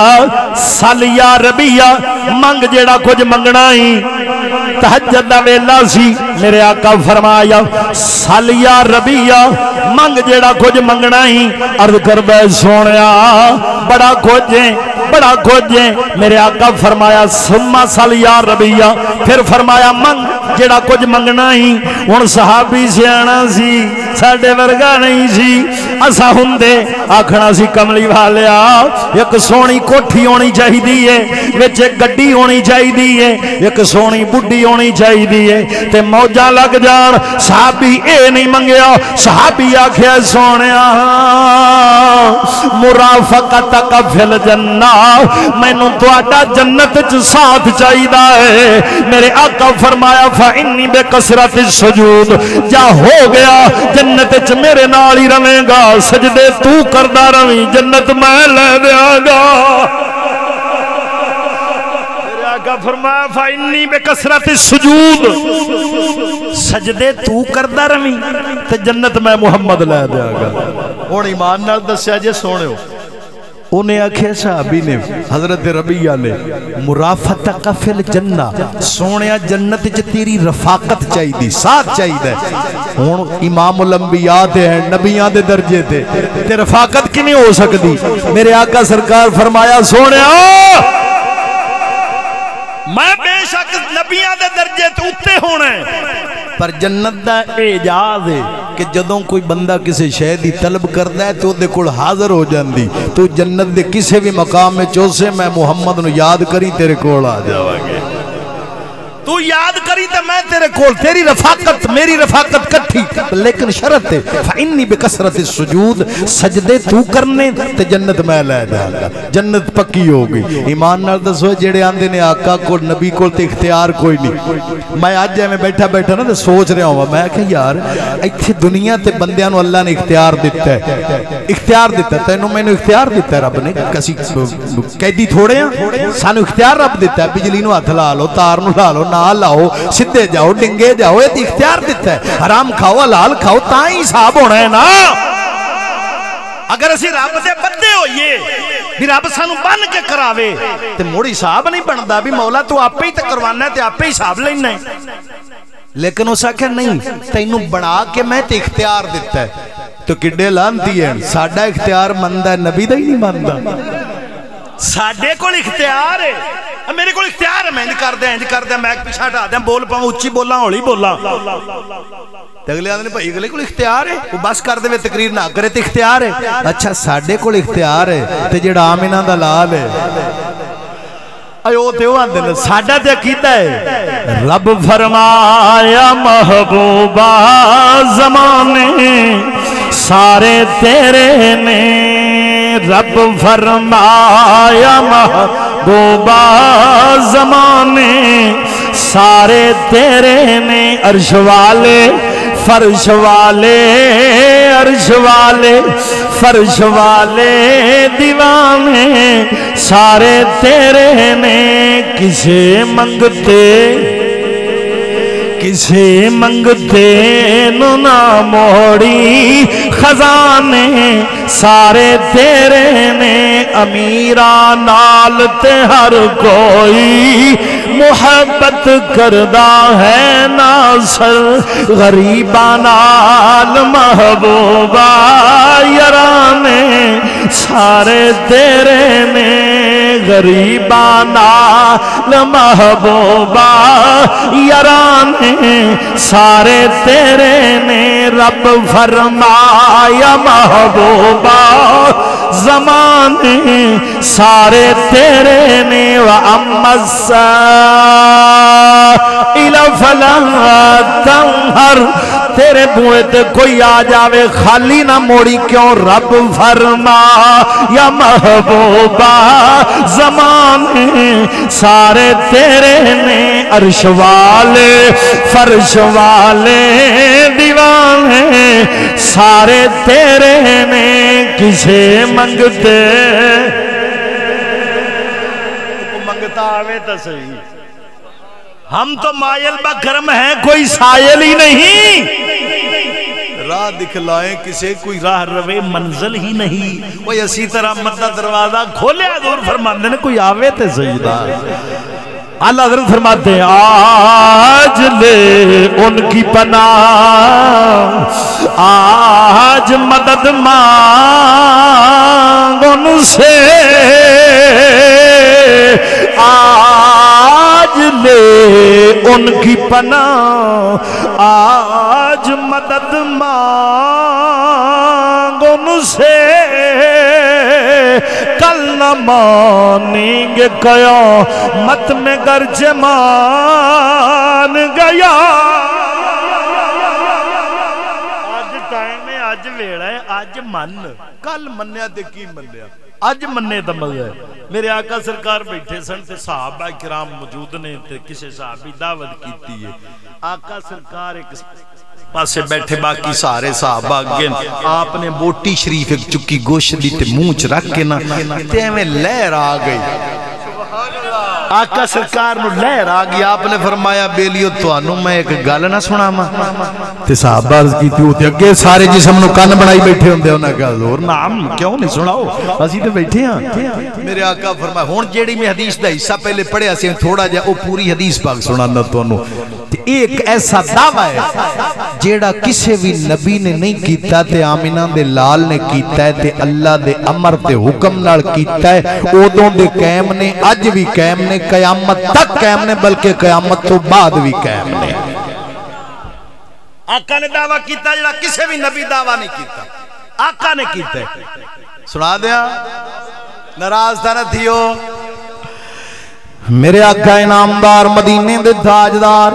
سل یا ربیہ منگ جیڑا کچھ منگنا ہی تہجد دا ویلا سی میرے آقا فرمایا سل یا ربیہ منگ جیڑا کچھ منگنا ہی عرض کر بے سونیا بڑا کچھ ہے میرے آقا فرمایا سما سل یا ربیہ پھر فرمایا منگ جیڑا کچھ منگنا ہی ہن صحابی سیاںا سی ساڈے ورگا نہیں سی اساں ہوندے آکھنا سی کملی والیا ایک سونی کوٹھی ہونی چاہیے وچ ایک گڈی ہونی چاہیے ایک سونی بڈھی ہونی چاہیے تے موجاں لگ جان صحابی اے نہیں منگیا صحابی آکھیا سونیا مرافقتک فی الجنہ مینوں تہاڈا جنت وچ ساتھ چاہیدا ہے میرے آقا فرمایا فإنی بکثرت السجود جا ہو گیا جنت وچ میرے نال ہی رہے گا سجدے تو کردا رہی جنت میں لے دیاں گا میرے آقا فرمایا فإنی بکثرت السجود سجدے تو کردا رہی تے جنت میں محمد لے دیاں گا ہن ایمان نال دسیا جے سونےو انہیں آکھے صحابی نے حضرت ربیہ نے مرافقتک فی الجنہ سونیا جنت چ تیری رفاقت چاہی دی ساتھ چاہی دے ہون امام الانبیاء دے ہیں نبیاں دے درجے دے تے رفاقت کی نہیں ہو سکتی میرے آقا سرکار فرمایا سونیا میں بے شک نبیاں دے درجے تے اتے ہونا ہے پر جنت دا اعجاز ہے کہ جدوں کوئی بندہ کسی شے دی طلب کردا ہے تو دے کول حاضر ہو جاندی تو جنت دے کسی بھی مقام میں چوسے میں محمد نو یاد کری تیرے کول آ جاواں گے تو یاد کری تے میں تیرے کول تیری رفاقت میری رفاقت کٹھی لیکن شرط ہے فإنی بکثرت السجود سجدے تو کرنے تے جنت میں لے جاں گا جنت پکی ہو گئی ایمان نال دسو جڑے آندے نے آقا کول نبی کول تے اختیار کوئی نہیں میں اج میں بیٹھا نا تے سوچ رہا ہوں میں کہ یار ایتھے دنیا تے بندیاں نو اللہ نے اختیار دیتا ہے تینوں مینوں اختیار دیتا ہے رب نے کسی قیدی تھوڑے ہیں سانو اختیار رب دیتا ہے بجلی نو ہاتھ لا لو تار نو لا لو نہ لاؤ سدھے جاؤ ڈنگے جاؤ یہ اختیار دیتا ہے حرام کھاؤ حلال کھاؤ تاں حساب ہونا ہے نا اگر اسی رب دے بندے ہوئیے بھی رب سانو بن کے کراوے تے مڑ حساب نہیں بندا بھی مولا تو آپ ہی تے کروانا ہے تے آپ ہی حساب لینا ہے لیکن اس آکھیا نہیں تینوں بنا کے میں تے اختیار دیتا ہے تو کڈے لانتی ہیں ساڈا اختیار مندا ہے نبی دا ہی نہیں مندا ساڈے کول اختیار ہے میرے کو اختیار ہے میں انج کر دیں میں پیچھے ہٹا دیں بول پاؤں اچھی بولا ہولی بولا اگلے آدھے بھائی اگلے کو اختیار ہے وہ بس کر دے تقریر نہ کرے تو اختیار ہے اچھا ساڈے کو اختیار ہے تے جڑا آمنہ دا لال ہے او تے او آندے نے ساڈا تے عقیدہ ہے رب فرمایا محبوبہ زمانے سارے تیرے نے رب فرمایا محبوبہ زمانے سارے تیرے نے عرش والے فرش والے عرش والے فرش والے دیوانے سارے تیرے نے کسے منگتے نو نہ موڑی خزانے سارے تیرے نے امیران نال تے ہر کوئی محبت کردہ ہے ناصر غریبان نال محبوبہ یارانے سارے تیرے نے غریبان نال محبوبہ یارانے سارے تیرے نے رب فرمایا محبوبہ زمانے سارے تیرے نے وَأَمَّا السَّائِلَ فَلَا تَنْهَرْ تیرے بوئے تے کوئی آ جاوے خالی نہ موڑی کیوں رب فرمایا محبوبہ زمانے سارے تیرے نے عرش والے فرش والے دیوانے سارے تیرے نے کسے منگتے منگتا آوے تو صحیح ہم تو مائل بکرم ہیں کوئی سائل ہی نہیں راہ دکھلائیں کسے کوئی راہ روے منزل ہی نہیں وہ اسی طرح مدہ دروازہ کھولے حضور فرماندے نے کوئی آوے تے سجدہ اللہ حضرت فرماتے ہیں آج لے ان کی پناہ آج مدد مانگ ان سے آج لے ان کی پناہ آج مدد مانگ ان سے کل نہ مانیں گے قیامت میں گرچہ مان گیا آج ٹائم ہے آج ویڑا ہے آج من کل منیا دے کی منیا آج مننے دا مزہ ہے میرے آقا سرکار بیٹھے سن تے صحابہ کرام موجود نے تے کسے صحابی دعوت کیتی ہے آقا سرکار ایک پاسے بیٹھے باقی سارے صحابہ گن آپ نے بوٹی شریف ایک چکی گوشت دی تے مونچ رکھ کے نا تے میں لہر آ گئی آقا سرکار نو لہر آ گئی آپ نے فرمایا بیلیو تو آنو میں ایک گل نہ سنا ماں تے صحابہ عرض کی تھی ہوتے اگے سارے جسم نو کان بڑائی بیٹھے ہوں دے انہاں کہا حضور نعم کیوں نہیں سناؤ اسی تے بیٹھے ہیں میرے آقا فرمایا ہون جیڑی میں حدیث دا حصہ پہلے پڑھے اسے تھوڑا جا او پوری حدیث پاک سنانا تو انہوں ایک ایسا دعویٰ ہے جیڑا کسے بھی نبی نے نہیں کیتا تے آمینہ دے لال نے کیتا ہے تے اللہ دے امر تے حکم نال کیتا ہے اودوں دے قائم نے اج بھی قائم نے قیامت تک قائم نے بلکہ قیامت تو بعد بھی قائم نے آقا نے دعویٰ کیتا جیڑا کسے بھی نبی دعویٰ نہیں کیتا آقا نے کیتا ہے سنا دیا ناراض تھا نہ تھیو میرے آقا انعامدار مدینے دے تاجدار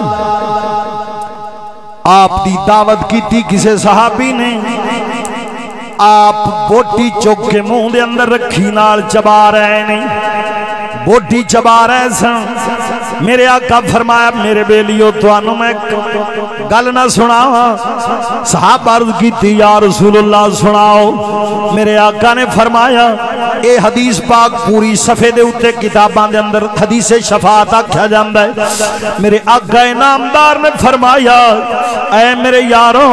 آپ دی دعوت کی تھی کسے صحابی نے آپ بوٹی چوک کے منہ دے اندر رکھی نال چبا رہے نہیں بوٹی چبا رہے سن میرے آقا فرمایا میرے بیلیو تو آنو میں گل نہ سناوا صحابہ عرض کی تھی یا رسول اللہ سناؤ میرے آقا نے فرمایا اے حدیث پاک پوری صفحے دے اتے کتاباں دے اندر حدیث شفاعت آکھا جاندہ ہے میرے آقا انعامدار نے فرمایا اے میرے یاروں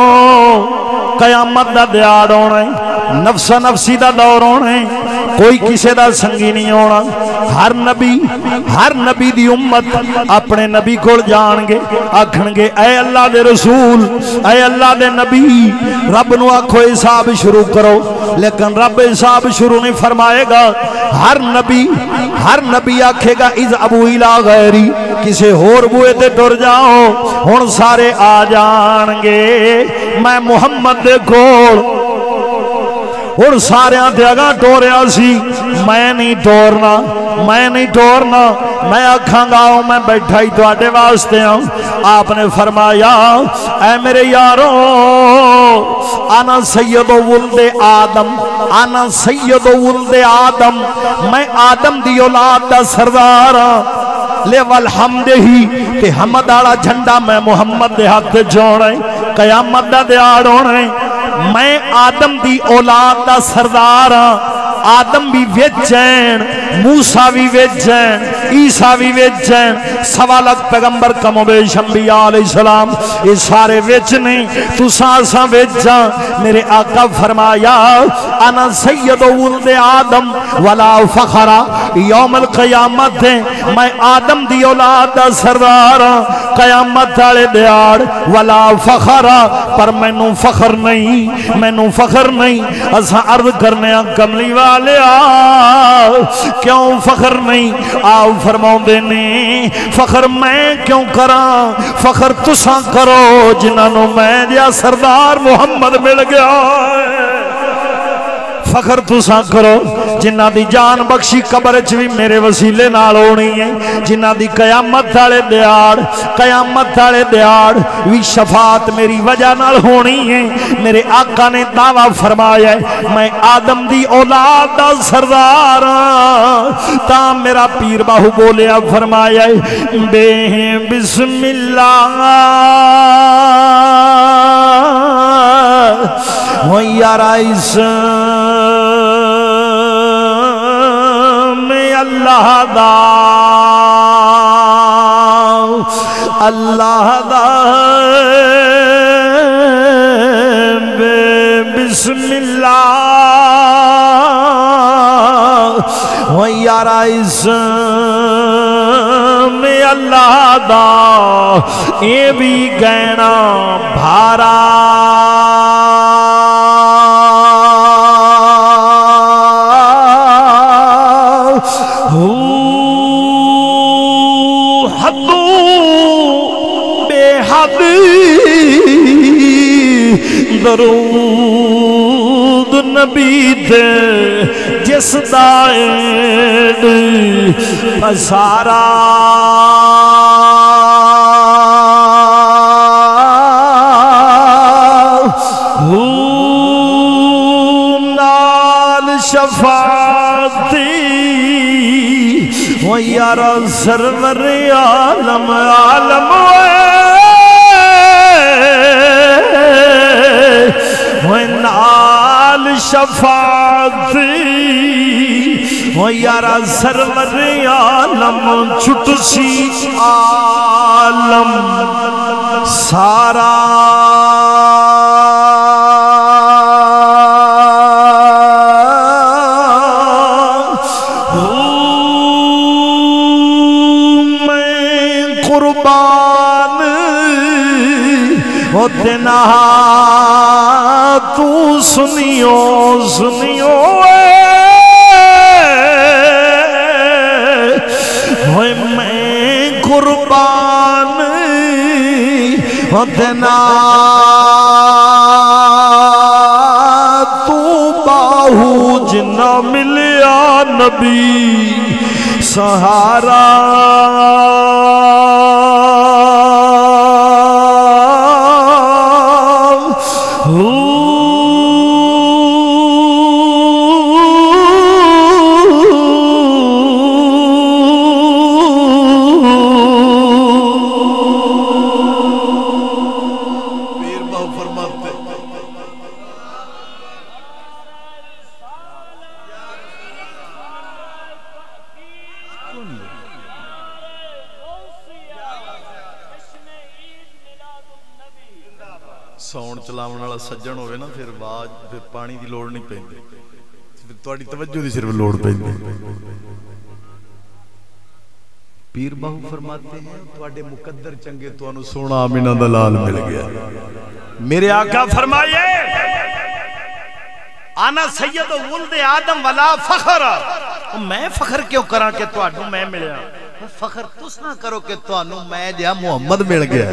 قیامت دا دیار ہونا ہے نفس نفسی دا دور ہونا ہے کوئی کسے دا سنگی نہیں ہونا ہر نبی دی امت اپنے نبی کو جان گے آکھن گے اے اللہ دے رسول اے اللہ دے نبی رب نو آکھو حساب شروع کرو لیکن رب حساب شروع نہیں فرمائے گا ہر نبی آکھے گا از ابو الہ غیری کسے ہور بوئے تے ٹر جاؤ ہن سارے آ جان گے میں محمد دے کول اور سارے تے اگاں ٹوریا سی میں نہیں ٹورنا میں نہیں ٹورنا میں آکھاں گا میں بیٹھا ہی تواڈے واسطے ہوں آپ نے فرمایا اے میرے یارو انا سید ولد آدم انا سید ولد آدم میں آدم دی اولاد دا سردار ہاں لے والحمد ہی تے حمد آڑا جھنڈا میں محمد دے ہاتھ جوڑے قیامت دا دیار ہونے میں آدم دی اولاد دا سردار ہاں آدم بھی ویچین موسیٰ بھی ویچین عیسیٰ بھی ویچین سوالک پیغمبر کم و بیش انبیاء علیہ السلام یہ سارے ویچنے تو ساسا ویچا میرے آقا فرمایا انا سید ولد آدم ولا فخرا یوم القیامت ہے میں آدم دی اولاد دا سردار قیامت والے دیار ولا فخرا پر میں نو فخر نہیں اسا عرض کرنے کملی والے کیوں فخر نہیں آؤ فرماؤں دینے فخر میں کیوں کراں فخر تساں کرو جنہوں میں دیا سردار محمد مل گیا فخر تساں کرو جنہ دی جان بخشی قبر چ بھی میرے وسیلے نال ہونی ہے جنہ دی قیامت والے دیار وی شفاعت میری وجہ نال ہونی ہے میرے آقا نے دعویٰ فرمایا ہے میں آدم دی اولاد دا سردار تا میرا پیر باہو بولیا فرمایا ہے بے بسم اللہ وَيَّا میں اللہ دا بسم اللہ وَيَّا میں اللہ دا اے بھی گہنا بھارا درود نبی دے جس دائد پسارا نال شفاعتی وَيَّا سرور عالم عالم نال شفاعتی وَيَّا سرور عالم چھٹسی عالم سارا میں قربان ہوتے نہ تو سنیو میں قربان دینا تو باہو جنہ ملیا نبی سہارا ساؤنڈ چلاون والا سجن ہوئے نا پھر آواز پھر پانی دی لوڑ نہیں پیندی پھر تواڈی توجہ دی صرف لوڑ پیندی پیر باہو فرماتے ہیں تواڈے مقدر چنگے تانوں سونا آمینہ دا لال مل گیا میرے آقا فرمائے انا سید ولد آدم ولا فخر میں فخر کیوں کراں کہ تواڈوں میں ملیا فخر تساں کرو کہ تانوں میں جا محمد مل گیا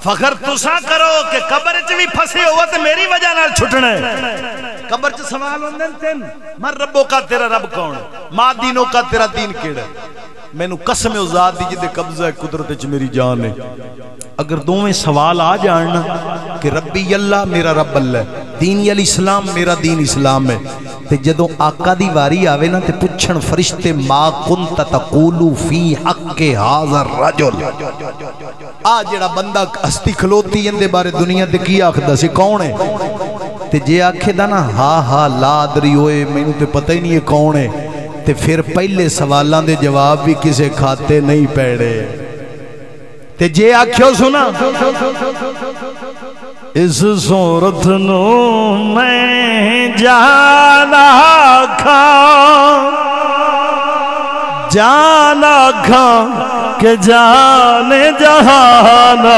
فخر تساں کرو کہ قبر چ بھی پھسے ہو تے میری وجہ نال چھٹنا ہے قبر چ سوال ہوندے تین من ربو کا تیرا رب کون ما دینوں کا تیرا دین کیڑا مینوں قسم او ذات دی جدے قبضہ قدرت وچ میری جان ہے اگر دوویں سوال آ جان کہ ربی اللہ میرا رب اللہ دینی الاسلام میرا دین اسلام ہے تے جدوں آقا دی واری آوے نا تے پوچھن فرشتے ما کنت تقولو فی حق ھذا الرجل آ جڑا بندہ ہستی کھلوتی اندے بارے دنیا تے کی آکھدا سی کون ہے تے جے آکھے دا نا ہا لا ادری ہوئے مینوں تے پتہ ہی نہیں ہے کون ہے تے پھر پہلے سوالاں دے جواب بھی کسے کھاتے نہیں پیڑے تے جے آکھیو سنا اس صورت نو میں جانا کھا کہ جانے جہانا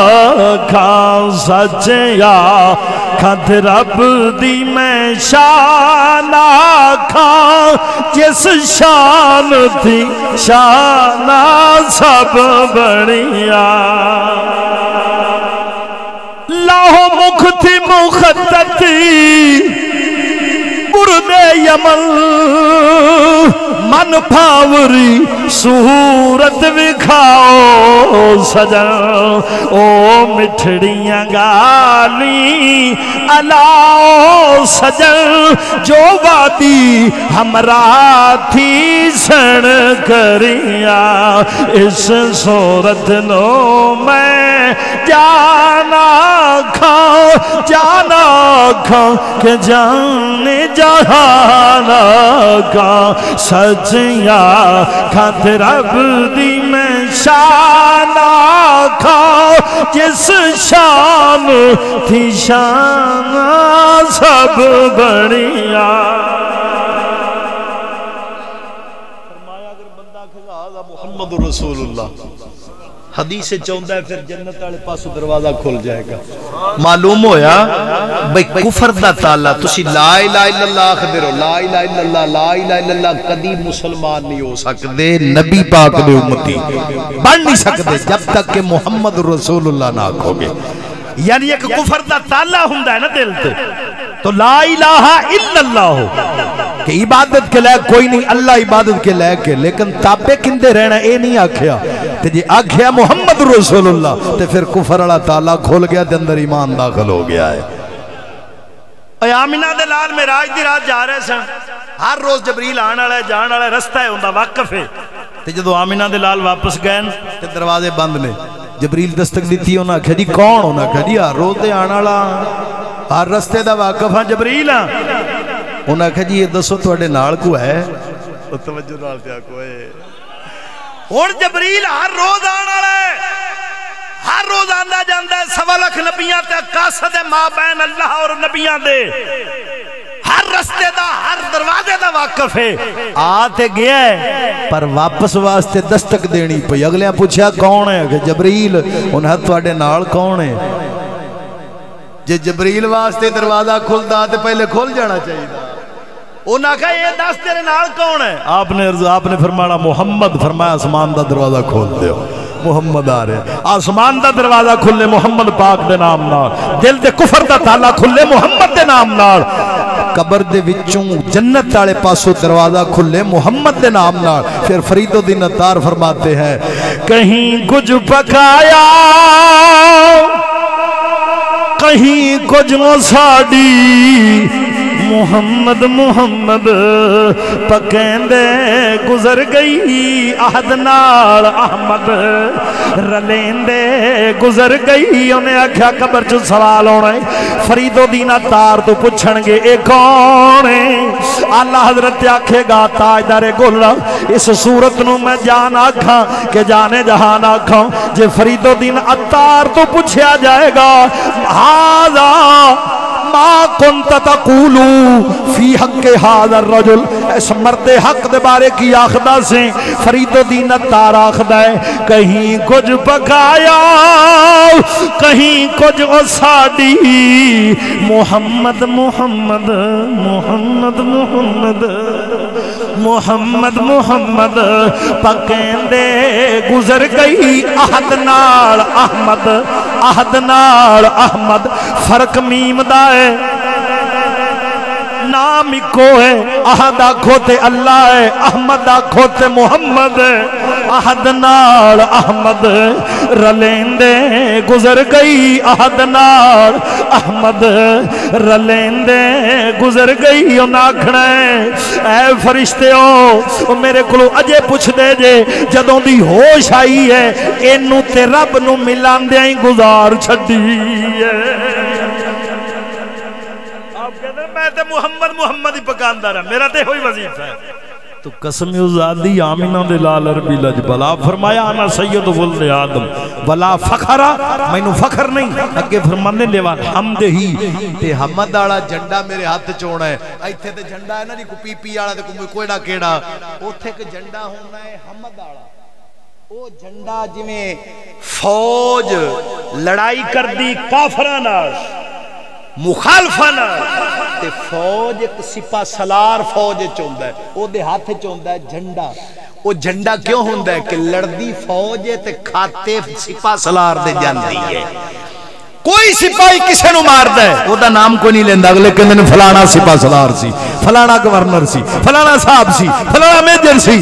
کھا سچ یا کھت رب دی میں شانہ کھا جس شان تھی شانہ سب بڑھیا لاہو مکھ تھی مخطتی برد یمن من پھاوری صورت وکھاؤ سجن او مٹھڑیاں گالی الاؤ سجن جو وادی ہمراہ تھی سن کریا اس صورت نو میں جانا کھا کہ جانے جہانا کا سچیا کھت رب دی میں شانہ کھا جس شان تھی شانہ سب بڑھیا فرمایا اگر بندہ کھگا محمد رسول اللہ حدیث چاہتا ہے پھر جنت والے پاسوں دروازہ کھل جائے گا معلوم ہویا بھئی کفر دا تالا تسی لا الہ الا اللہ آخدے رہو لا الہ الا اللہ لا الہ الا اللہ کدی مسلمان نہیں ہو سکتے نبی پاک دے امتی بڑھ نہیں سکتے جب تک کہ محمد رسول اللہ نہ آکھو گے یعنی ایک کفر دا تالا ہوندا ہے نا دل تے تو لا الہ الا اللہ ہو کہ عبادت کے لائق کوئی نہیں اللہ عبادت کے لائق ہے لیکن تابع کندے رہنا اے نہیں آکھیا تے جی آکھیا محمد رسول اللہ تے پھر کفر والا تالا کھول گیا تے اندر ایمان داخل ہو گیا ہے اے آمینہ دے لال معراج دی رات جا رہے سن ہر روز جبریل آن والا ہے جان والا رستہ ہے ہوندا واقف ہے تے جدو آمینہ دے لال واپس گئے تے دروازے بند نے جبریل دستک دیتی انہاں کہا جی کون ہونا کہا جی ہر روز دے آن والا ہر رستے دا واقف ہاں جبریل ہاں انہاں کہا جی یہ دسو تواڈے نال کو ہے توجہ نال تے آکو ہے اور جبریل ہر روز آن والا ہے ہر روز آندا جاندا ہے 1.25 لاکھ نبیاں تے قاصد مابین اللہ اور نبیاں دے ہر رستے دا ہر دروازے دا واقف ہے آتے گیا ہے پر واپس واسطے دستک دینی پئی اگلیاں پوچھا کون ہے کہ جبریل انہاں تواڈے نال کون ہے جے جبریل واسطے دروازہ کھلدا تے پہلے کھل جانا چاہیے انہاں کہا یہ دس تیرے نال کون ہے آپ نے فرمایا محمد فرمایا آسمان دا دروازہ کھول دیو محمد آ رہے آسمان دا دروازہ کھلے محمد پاک دے نام نال دل دے کفر دا تالا کھلے محمد دے نام نال قبر دے وچوں جنت والے پاسوں دروازہ کھلے محمد دے نام نال پھر فرید الدین عطار فرماتے ہیں کہیں کچھ پکایا کہیں کچھ ساڑی محمد محمد پکیندے گزر گئی عہد نال احمد رلیندے گزر گئی انہیں آکھیا قبر چ سوال ہونا ہے فرید الدین عطار تو پوچھن گے اے کون ہے اللہ حضرت آکھے گا تاجدار گل اس صورت نو میں جان آکھاں کہ جانے جہان آکھاں جے فرید الدین عطار تو پوچھیا جائے گا ہاذا ما کنت تقولو فی حق هذا الرجل اس مرد حق دے بارے کی آخدہ سے فرید الدین عطار آخدہ ہے کہیں کچھ پکایا کہیں کچھ اساڑی محمد محمد محمد محمد محمد محمد پکیندے گزر گئی عہد نال احمد عہد نال احمد فرق میم دا ہے نام اکو ہے، احد آکھو تے اللہ ہے، احمد آکھو تے محمد ہے، احد نال احمد رلیندے گزر گئی، احد نال احمد رلیندے گزر گئی۔ انہاں آکھنا ہے اے فرشتے ہو میرے کولو اجے پوچھ دے جے جدوں دی ہوش آئی ہے اینو تے رب نو ملاندیاں ہی گزار چھڈی ہے۔ آپ کہتے ہیں میں تے محمد ہی پکاندا رہا، میرا تے ہوئی وظیفہ ہے۔ تو قسم ذاتی آمینہ دے لال عربی لجبل آپ فرمایا انا سید ولد آدم ولا فخرا، مینوں فخر نہیں، اگے فرماندے لیوان حمد ہی تے حمد والا جھنڈا میرے ہاتھ چونا ہے۔ ایتھے تے جھنڈا ہے نا جی کو پی پی والا تے کوئی کیڑا، اوتھے کہ جھنڈا ہونا ہے حمد والا۔ او جھنڈا جویں فوج لڑائی کردی کافراں نال مخالفاں نال تے فوج ایک سپاہ سالار فوج چوندا ہے، او دے ہاتھ چوندا ہے جھنڈا۔ او جھنڈا کیوں ہوندا ہے کہ لڑدی فوج تے کھاتے سپاہ سالار دے جاندی ہے۔ کوئی سپاہی کسے نو ماردا ہے او دا نام کوئی نہیں لیندا، اگلے کہندے نے فلانا سپاہ سالار سی، فلانا گورنر سی، فلانا صاحب سی، فلانا میجر سی۔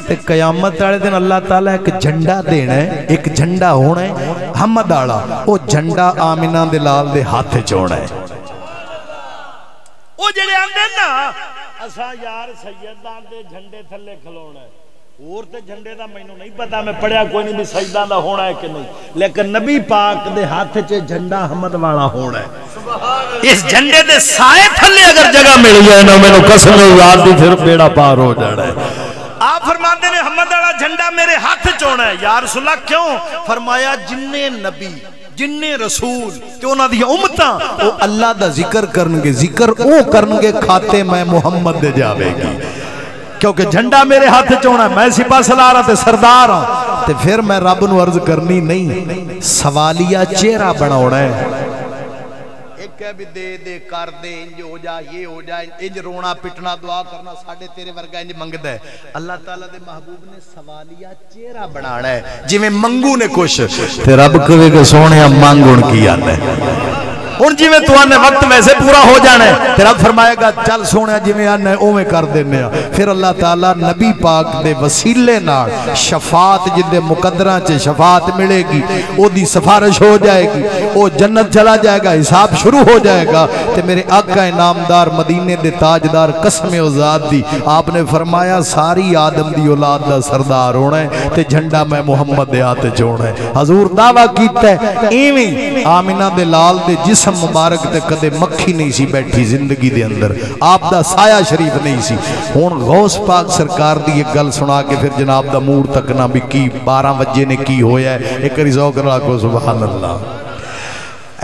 تے قیامت والے دن اللہ تعالیٰ ایک جھنڈا دینا ہے، ایک جھنڈا ہونا ہے حمد والا، او جھنڈا آمینہ دے لال دے ہاتھ چونا ہے۔ او جڑے آندے نا اساں یار سیداں دے جھنڈے تھلے کھلونا ہے، اور تے جھنڈے دا مینوں نہیں پتا، میں پڑھیا کوئی نہیں بھی سجدہ دا ہونا ہے کہ نہیں، لیکن نبی پاک دے ہاتھ چ جھنڈا حمد والا ہونا ہے۔ اس جھنڈے دے سائے تھلے اگر جگہ مل جائے نا مینوں قسم ذات دی پھر بیڑا پار ہو جانا ہے۔ آپ فرماتے نے حمد والا جھنڈا میرے ہاتھ چ ہونا ہے۔ یا رسول اللہ کیوں؟ فرمایا جننے نبی جننے رسول تے انہاں دی امتاں او اللہ دا ذکر کرنگے، ذکر او کرنگے کھاتے میں محمد دے جاوے گی، کیونکہ جھنڈا میرے ہاتھ چونا ہے، میں سپاہ سالار تے سردار ہاں، تے پھر میں رب نو عرض کرنی نہیں، سوالیہ چہرہ بناونا ہے۔ ایک ہے بھی دے دے کر دے انج ہو جا یہ ہو جا انج رونا پٹنا دعا کرنا ساڑھے تیرے ورگا انج منگدا ہے۔ اللہ تعالیٰ دے محبوب نے سوالیہ چہرہ بنانا ہے، جی میں منگو نے کچھ تے رب کہے کہ سونے منگون کی آنے ہن جی میں تو آنے وقت ویسے پورا ہو جانا ہے، پھر اب فرمائے گا چل سونے جی میں آنے اوہ کر دینے ہیں۔ پھر اللہ تعالیٰ نبی پاک دے وسیلے نار شفاعت جدے مقدران چے شفاعت ملے گی، او دی سفارش ہو جائے گی، او جنت چلا جائے گا، حساب شروع ہو جائے گا۔ تے میرے آقا انعامدار مدینے دے تاجدار قسم و ذات دی آپ نے فرمایا ساری آدم دی اولاد دا سردار ہونا ہے تے جھنڈا میں محمد دے آتے چھوڑنا ہے۔ حضور دعویٰ کیتا ہے ایویں آمینہ دے لال دے جسم مبارک تے کدے مکھی نہیں سی بیٹھی زندگی دے اندر، آپ دا سایہ شریف نہیں سی۔ ہون غوث پاک سرکار دی ایک گل سنا کے پھر جناب دا موڑ تک نہ بھی کی 12 بجے نے کی ہویا ہے، ایک رضا کر رہا کو سبحان اللہ۔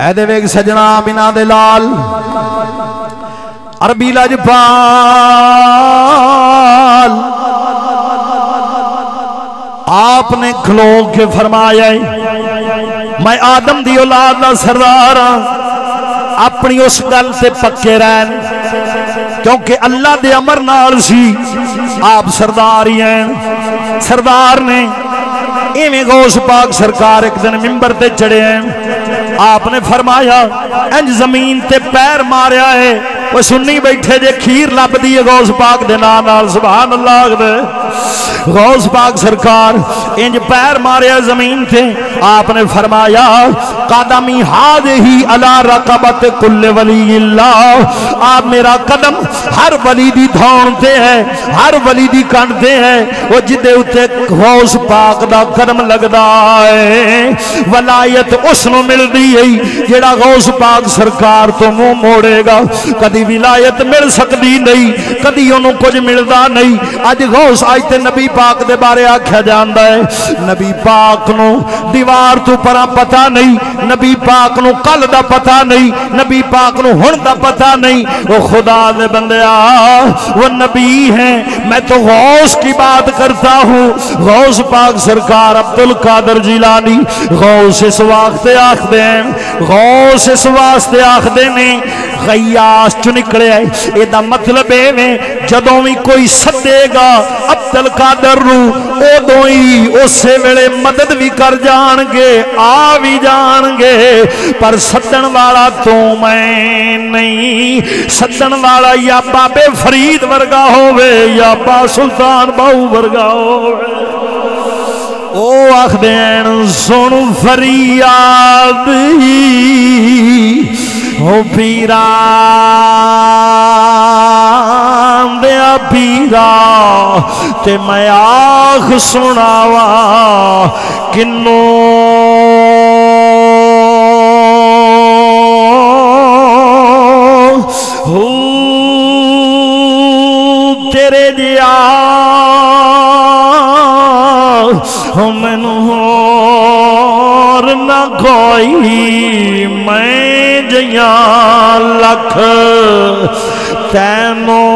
اے دے ویک سجنا آمینہ دے لال عربی لجپال آپ نے کھلو کے فرمایا میں آدم دی اولاد دا سردار ہاں، اپنی اس گل سے پکے رہن کیونکہ اللہ دے امر نال سی آپ سردار ہی ہیں۔ سردار نے ایویں غوث پاک سرکار ایک دن منبر تے چڑھے ہیں، آپ نے فرمایا انج زمین تے پیر ماریا ہے، وہ سنی بیٹھے جے کھیر لب دیئے غوث پاک دے نال سبحان اللہ دے۔ غوث پاک سرکار انج پیر ماریا زمین تھے، آپ نے فرمایا قدمی ہادہی علی رقبت کل ولی اللہ، آپ میرا قدم ہر ولی دی دھونتے ہیں، ہر ولی دی کانٹتے ہیں، وہ جدے اتے غوث پاک دا قدم لگدا ہے ولایت اس نو مل دی ہے جیڑا غوث پاک سرکار تو منہ موڑے گا۔ کدی ولایت مل سکتی نہیں، کدی انہوں کچھ ملدا نہیں۔ اج غوث آج تے نبی پاک دے بارے آکھیا جاندا ہے، نبی پاک نو دیوار تو پرا پتہ نہیں، نبی پاک نو کل دا پتہ نہیں، نبی پاک نو ہن دا پتہ نہیں۔ وہ خدا دے بندیا وہ نبی ہیں، میں تو غوث کی بات کرتا ہوں۔ غوث پاک سرکار عبدالقادر جیلانی غوث اس واسطے آکھ دیں، غوث اس واسطے آکھ دیں غیاس چ نکلیا ہے. اے دا مطلب اے جدوں بھی کوئی سدے گا عبد القادر نو ادوں ہی اسی ویلے مدد بھی کر جان گے آ بھی جان گے. پر سدن والا تو میں نہیں، سدن والا یا بابے فرید ورگا ہووے یا با سلطان باہو ورگا ہووے. او آخدین سن فریاد او پیرا دیا پیرا تے میں آخ سناوا کنوں تیرے جیا مینوں اور نہ کوئی میں جیاں لکھ تینوں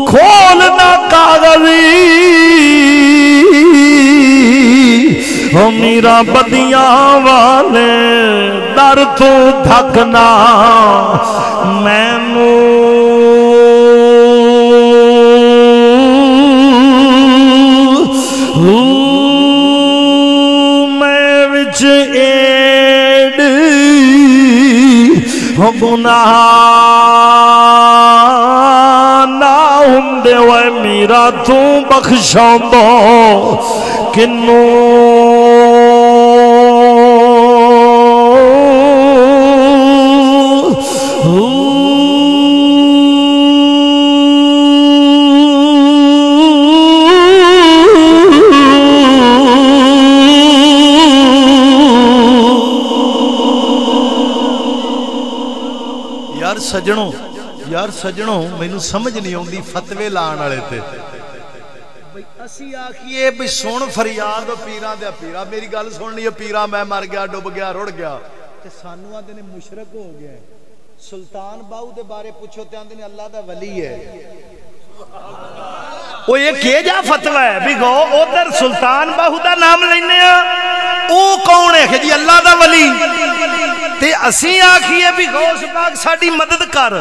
کھولنا کاغذی او میرا بدیاں والے در تو دھکنا مینوں میں وچ ایڈ گناہ نہ ہوندے وے میرا تو بخشاندو کنوں یار سجنوں مینوں سمجھ نہیں آندی فتوے لان والے تے بھئی اسی آکھیے بھی سن فریاد پیراں دے پیرا میری گل سن لئی پیرا میں مر گیا ڈوب گیا رڑ گیا تے سانوں آندے نے مشرک ہو گیا ہے. سلطان باہو دے بارے پوچھو تے آندے نے اللہ دا ولی ہے. وہ یہ کہ جا فتوی ہے بھی گو ادھر سلطان باہو دا نام لینے او کون ہے کہ جی اللہ دا ولی تے اسی آکھیے بھی غوث پاک ساڑی مدد کر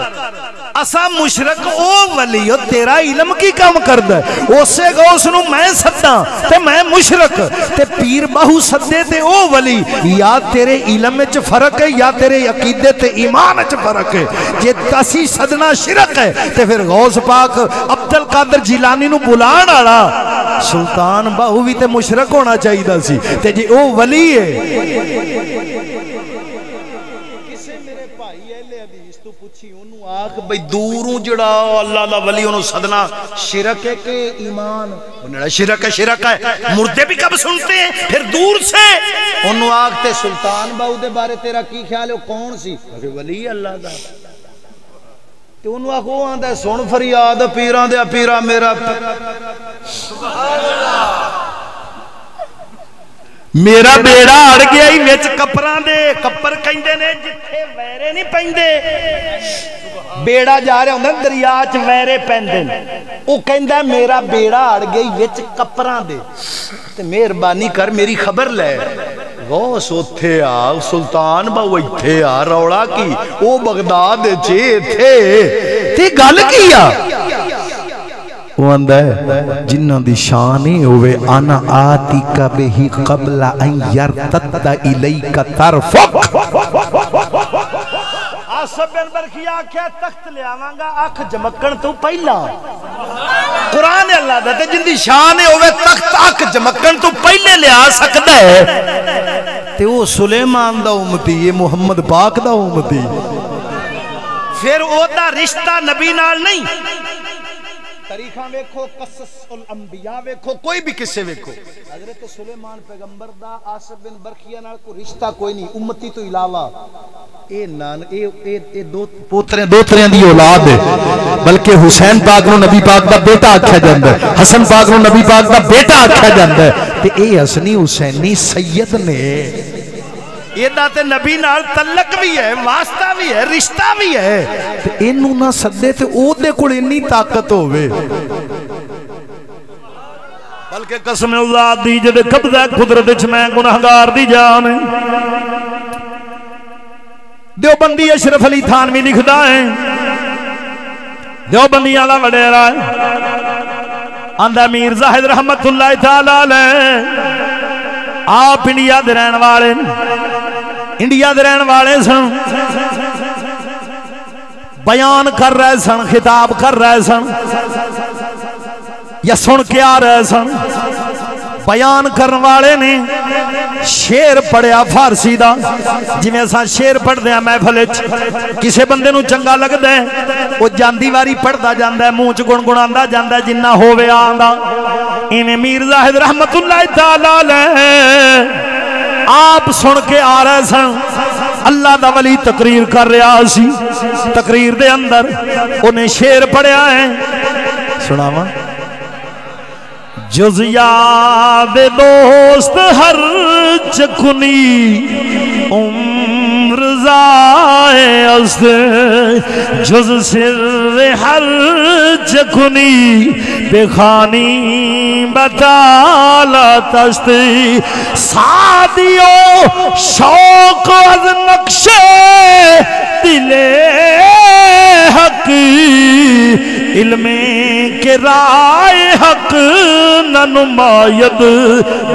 اسا مشرک او ولی او تیرا علم کی کام کردہ ہے اسے غوث نو میں سدا تے میں مشرک تے پیر باہو سدے تے او ولی یا تیرے علم میں فرق ہے یا تیرے عقیدے تے ایمان میں فرق ہے جے تسی صدنا شرک ہے تے پھر غوث پاک عبد القادر جیلانی نو بلان آڑا سلطان باہو بھی تے مشرک ہونا چاہی دا سی تے جی او ولی ہے. آخ بھئی دوروں جڑا اللہ دا ولی انہوں صدنا شرک ہے کہ ایمان انہوں شرک ہے مردے بھی کب سنتے ہیں پھر دور سے انہوں آختے سلطان باہو دے بارے تیرا کی خیال ہے کون سی ولی اللہ دا تو انہوں آخو آندہ ہے سن فریاد پیران دے پیرا میرا سبحان اللہ میرا بیڑا اڑ گیا ہی ویچ کپران دے کپر کہندے نے جتھے ویرے نہیں پہندے بیڑا جا رہے ہوندے دریاچ ویرے پہندے او کہندہ میرا بیڑا اڑ گئی ویچ کپران دے تے مہربانی کر میری خبر لے غوث اتھے آ سلطان باہو اتھے آ روڑا کی او بغداد چے تھے تے گل کیا وہ اندہ ہے جنہوں دی شانی ہوئے انا آتی کا بہی قبل ان یرتد الیک طرفک آصف بن برخی آکھیا تخت لے آوانگا آنکھ جمکن تو پہلا قرآن اللہ دا تے جن دی شان ہوئے تخت آنکھ جمکن تو پہلے لے آ سکتا ہے تے وہ سلیمان دا امتی یہ محمد پاک دا امتی پھر او دا رشتہ نبی نال نہیں تاریخاں ویکھو قصص الانبیاء ویکھو کوئی بھی کسے ویکھو حضرت سلیمان پیغمبر دا آصف بن برخیہ نال کو رشتہ کوئی نہیں امتی تو علاوہ اے دو پوتریاں دی اولاد ہے بلکہ حسین پاک نو نبی پاک دا بیٹا آکھیا جاندا ہے حسن پاک نو نبی پاک دا بیٹا آکھیا جاندا ہے تے اے حسنی حسینی سید نے یہ داتے نبی نال تلق بھی ہے واسطہ بھی ہے رشتہ بھی ہے تے انہوں نہ سدے تے او دے کل انی طاقت ہوئے بلکہ قسم ذات دی جڑے قبضہ قدرت وچ میں گناہگار دی جان دیوبندی اشرف علی تھانوی لکھدا ہے دیوبندی والا وڈیرا آندا میر زاہد رحمت اللہ تعالی علیہ آپ انڈیا دے رہن والے انڈیا دے رہن والے سن بیان کر رہے سن خطاب کر رہے سن یا سن کے آ رہے سن بیان کرنے والے نے شیر پڑھیا فارسی دا جویں اساں شیر پڑھدے ہاں محفل وچ کسے بندے نو چنگا لگدا ہے او جاندی واری پڑھدا جاندا ہے منہ چ گنگناوندا جاندا ہے جنہ ہووے آندا ایویں میر زاہد رحمت اللہ تعالی علیہ آپ سن کے آ رہے سن اللہ دا ولی تقریر کر رہا سی تقریر دے اندر انہیں شیر پڑھیا ہے سناواں جز یاد دوست ہر چکنی عمر ضائع است جز سر ہر چکنی بخانی بطالت است سادیو شوق از نقش دل حق علم کے رائے حق نہ نماید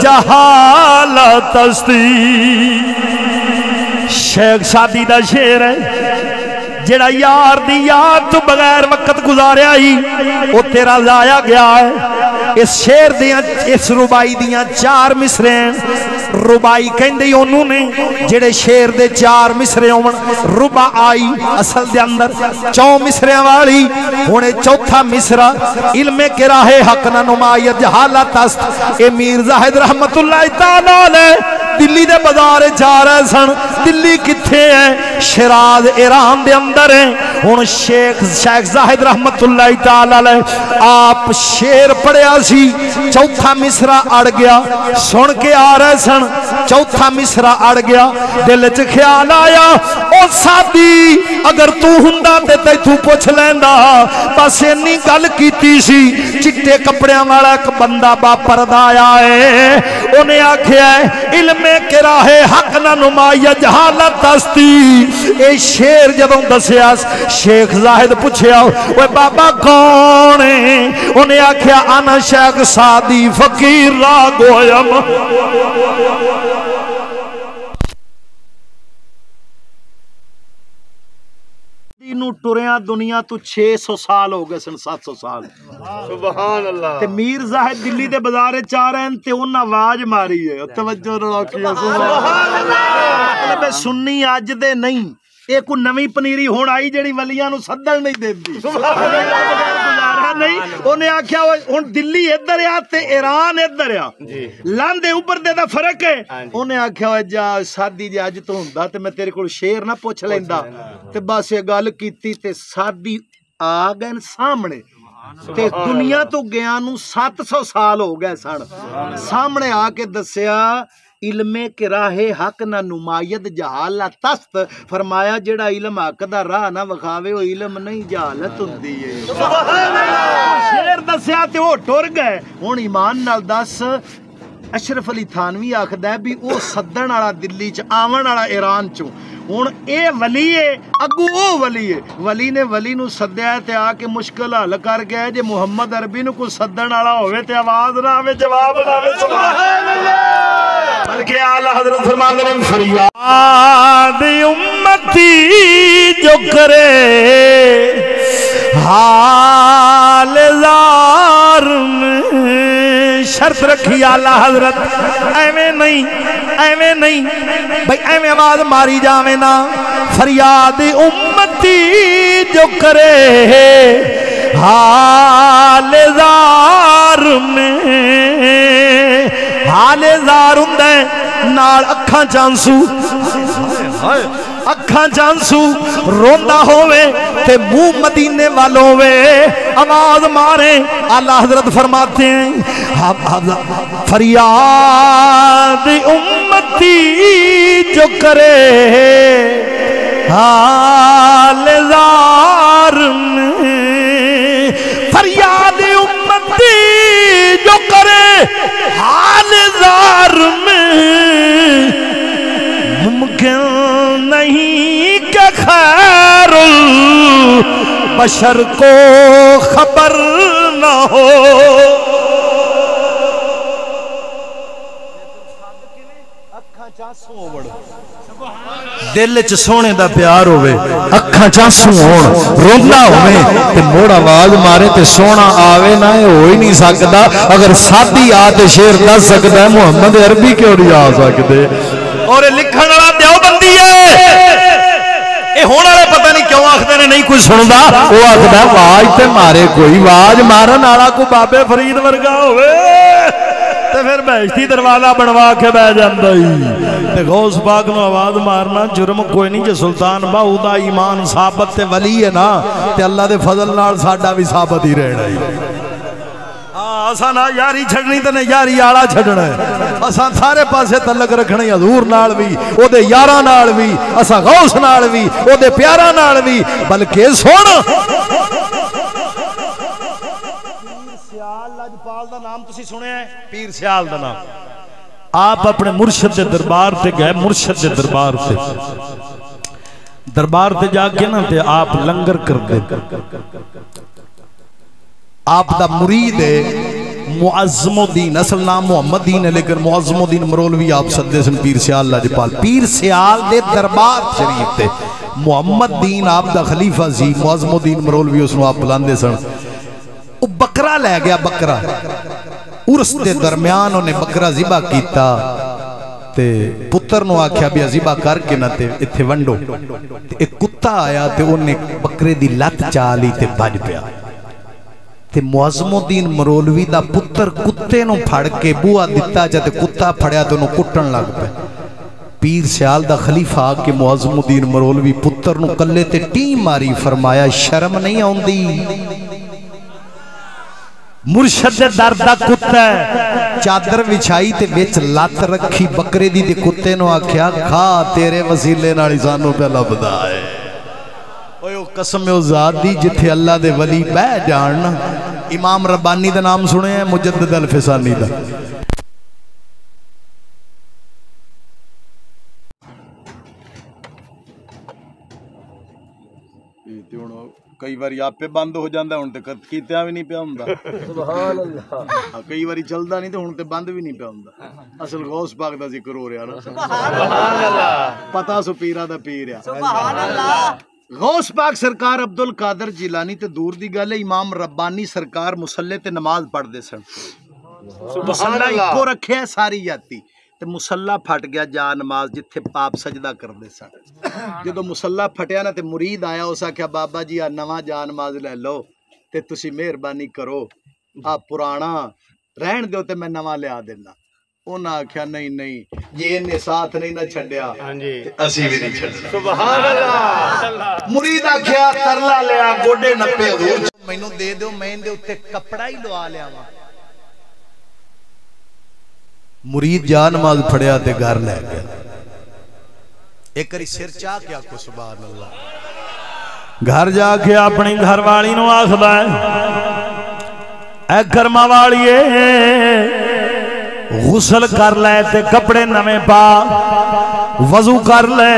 جہالت استی شیخ سادی دا شیر ہے جڑا یار دی یاد تو بغیر وقت گزاریا ہی وہ تیرا ضائع گیا ہے اس شیر دیاں اس ربائی دیاں 4 مصرے ربائی کہندے انہوں نے جڑے شیر دے 4 مصرے ہون ربا آئی اصل دے اندر 4 مصرے والی ہونے چوتھا مصرہ علم کے راہ حق نہ نمایت جہالت است اے میر زاہد رحمت اللہ تعالی علیہ دلی دے بازار جا رہے سن دلی کتھے ہے شیراز ایران دے اندر ہے ہن شیخ زاہد رحمت اللہ تعالی علیہ آپ شیر پڑھیا سی چوتھا مصرہ اڑ گیا سن کے آ رہے سن چوتھا مصرہ اڑ گیا دل چ خیال آیا او سادی اگر تو ہوندا تے تو پوچھ لیندا بس اینی گل کیتی سی چٹے کپڑیاں والا ایک بندہ با پردہ آیا ہے انہیں آکھیا ہے علم کے راہ حق نہ نمایت جہالت استی اے شیر جدوں دسیا شیخ زاہد پوچھیا اوے بابا کون ہے انہیں آکھیا انا شیخ سادی فقیر را گویم نو ٹریاں دنیا تو 600 سال ہو گئے سن 700 سال سبحان اللہ تے میر زاہد دلی دے بازار چا رہے ہیں تے انہاں آواز ماری ہے توجہ رکھی سبحان اللہ مطلب سنی اج دے نہیں اے کو نویں پنیری ہون آئی جڑی ولیاں نو سدن نہیں دیندی سبحان اللہ نہیں انہیں آکھیا ہن دلی ادھر آ تے ایران ادھر آ لاندے اوپر دے دا فرق ہے انہیں آکھیا جا سادی جے اج تو ہوندا تے میں تیرے کول شیر نہ پوچھ لیندا تے بس یہ گل کیتی تے سادی آ گئے سامنے تے دنیا تو گیا نو 700 سال ہو گئے سن سامنے آ کے دسیا علم کے راہ حق نہ نمایت جہالت است فرمایا جڑا علم حق دا راہ نہ وکھاوے او علم نہیں جہالت ہوندی ہے سبحان اللہ شیر دسیا تے او ٹر گئے ہن ایمان نال دس اشرف علی تھانوی آکھدا ہے بھی او سدن والا دلی چ آون والا ایران چوں ہن اے ولی ہے اگو او ولی ہے ولی نے ولی نو سدیا تے آ کے مشکل حل کر گیا جے محمد عربی نو کوئی سدن والا ہوے تے آواز نہ آوے جواب نہ آوے سبحان اللہ بلکہ اعلی حضرت فرماتے ہیں فریاد امتی جو کرے حال زار میں شرط رکھی اعلی حضرت ایویں نہیں بھئی ایویں آواز ماری جاویں نا فریاد امتی جو کرے حال زار میں حال زار ہندے نال اکھاں چانسو اکھاں چانسو روندا ہوئے تے منہ مدینے والوں ہوئے آواز مارے اعلیٰ حضرت فرماتے ہیں فریاد امتی جو کرے حال زار میں فریاد امتی جو کرے بشر کو خبر نہ ہو. دل چ سونے دا پیار ہوئے, اکھاں چانسو ہون, روندا ہوئے تے موڑ آواز مارے تے سونا آوے نہ ہو ہی نہیں سکدا. اگر سادی آ تے شعر دس سکدا ہے, محمد عربی کیوں نہیں آ سکدے؟ اور لکھن والا دیوبندی ہے, اے ہونے والے پتہ نہیں کیوں آکھدے نے نہیں کوئی سندا. وہ آکھدا آواز تے مارے کوئی, آواز مارن والا کو بابے فرید ورگا ہوئے تے پھر بہشتی دروازہ بنوا کے بہ جاندا ہی. تے غوث پاک نو آواز مارنا جرم کوئی نہیں, جے سلطان باہو دا ایمان ثابت تے ولی ہے نا, تے اللہ دے فضل نال ساڈا بھی ثابت ہی رہنا ہی. ہاں اساں نہ یاری چھڈنی تے نہ یاری آڑا چھڈنا ہے. اساں سارے پاسے تعلق رکھنا حضور نال بھی, او دے یاراں نال بھی, اساں غوث نال بھی, او دے پیاراں نال بھی. بلکہ سن دا نام تسی سنیا ہے, پیر سیال دا نام. آپ اپنے مرشد دے دربار تے گئے, مرشد دے دربار تے جا کے نا تے آپ لنگر کر دے. آپ دا مرید ہے معظم الدین, اصل نام محمد دین ہے لیکن معظم الدین مرولوی آپ سدے سن پیر سیال لاجپال. پیر سیال دے دربار شریف تے محمد دین آپ دا خلیفہ سی, معظم الدین مرولوی اس نو آپ بلاندے سن. وہ بکرا لے گیا, بکرا عرس دے درمیان انہیں بکرا ذبح کیتا تے پتر نو آکھیا بھی ذبح کر کے نہ تے ایتھے ونڈو. ایک کتا آیا تے انہیں بکرے دی لت چالی تے بھج پیا. تے معظم الدین مرولوی دا پتر کتے نو پھڑ کے بوا دتا جا تے کتا پھڑیا تے انہوں کٹن لگ پے. پیر سیال دا خلیفہ آکے معظم الدین مرولوی پتر نو کلے تے ٹیم ماری, فرمایا شرم نہیں آندی؟ مرشد دے در دا کتا ہے, چادر وچھائی تے وچ لات رکھی بکرے دی تے کتے نو آکھیا کھا تیرے وسیلے نال سانو پہ لبدا ہے. اوہ قسم او ذات دی جتھے اللہ دے ولی بہ جان. امام ربانی دا نام سنے ہیں, مجدد الفسانی دا. کئی باری آپ پہ بند ہو جاندہ ہوں تے کیتیاں بھی نہیں پہ ہوں دا. سبحان اللہ. کئی باری چلدا نہیں تے ہوں تے بند بھی نہیں پہ ہوں دا. اصل غوث پاک دا ذکر ہو رہا نا. سبحان اللہ. پتہ سو پیرہ دا پیر ہے. سبحان اللہ. غوث پاک سرکار عبدالقادر جیلانی تے دور دی گل ہے, امام ربانی سرکار مصلے تے نماز پڑھ دے سن. مصلہ ایکو رکھے ہے ساری جاتی تے مصلہ پھٹ گیا جا نماز جتھے پاپ سجدہ کر دے سن. جدو مصلہ پھٹیا نا تے مرید آیا, اسا کیا بابا جی نواں جا نماز لے لو تے تسی مہربانی کرو, آپ پرانا رہن دیو تے میں نواں لے آ دینا. انہاں آکھیا نہیں نہیں یہ نے ساتھ نہیں نہ چھڈیا اسی بھی نہیں چھڈنا. سبحان اللہ. مرید آکھیا ترلا لیا گوڈے نپے حضور مینوں دے دیو, میں دے اوتے کپڑا ہی لوا لیا وا. مرید جا نماز پڑھیا تے گھر لے گیا. ایک کری سر چاہ کیا کو سبحان اللہ. گھر جا کے اپنی گھر والی نو آکھدا ہے اے کرما والیے غسل کر لے تے کپڑے نویں پا, وضو کر لے,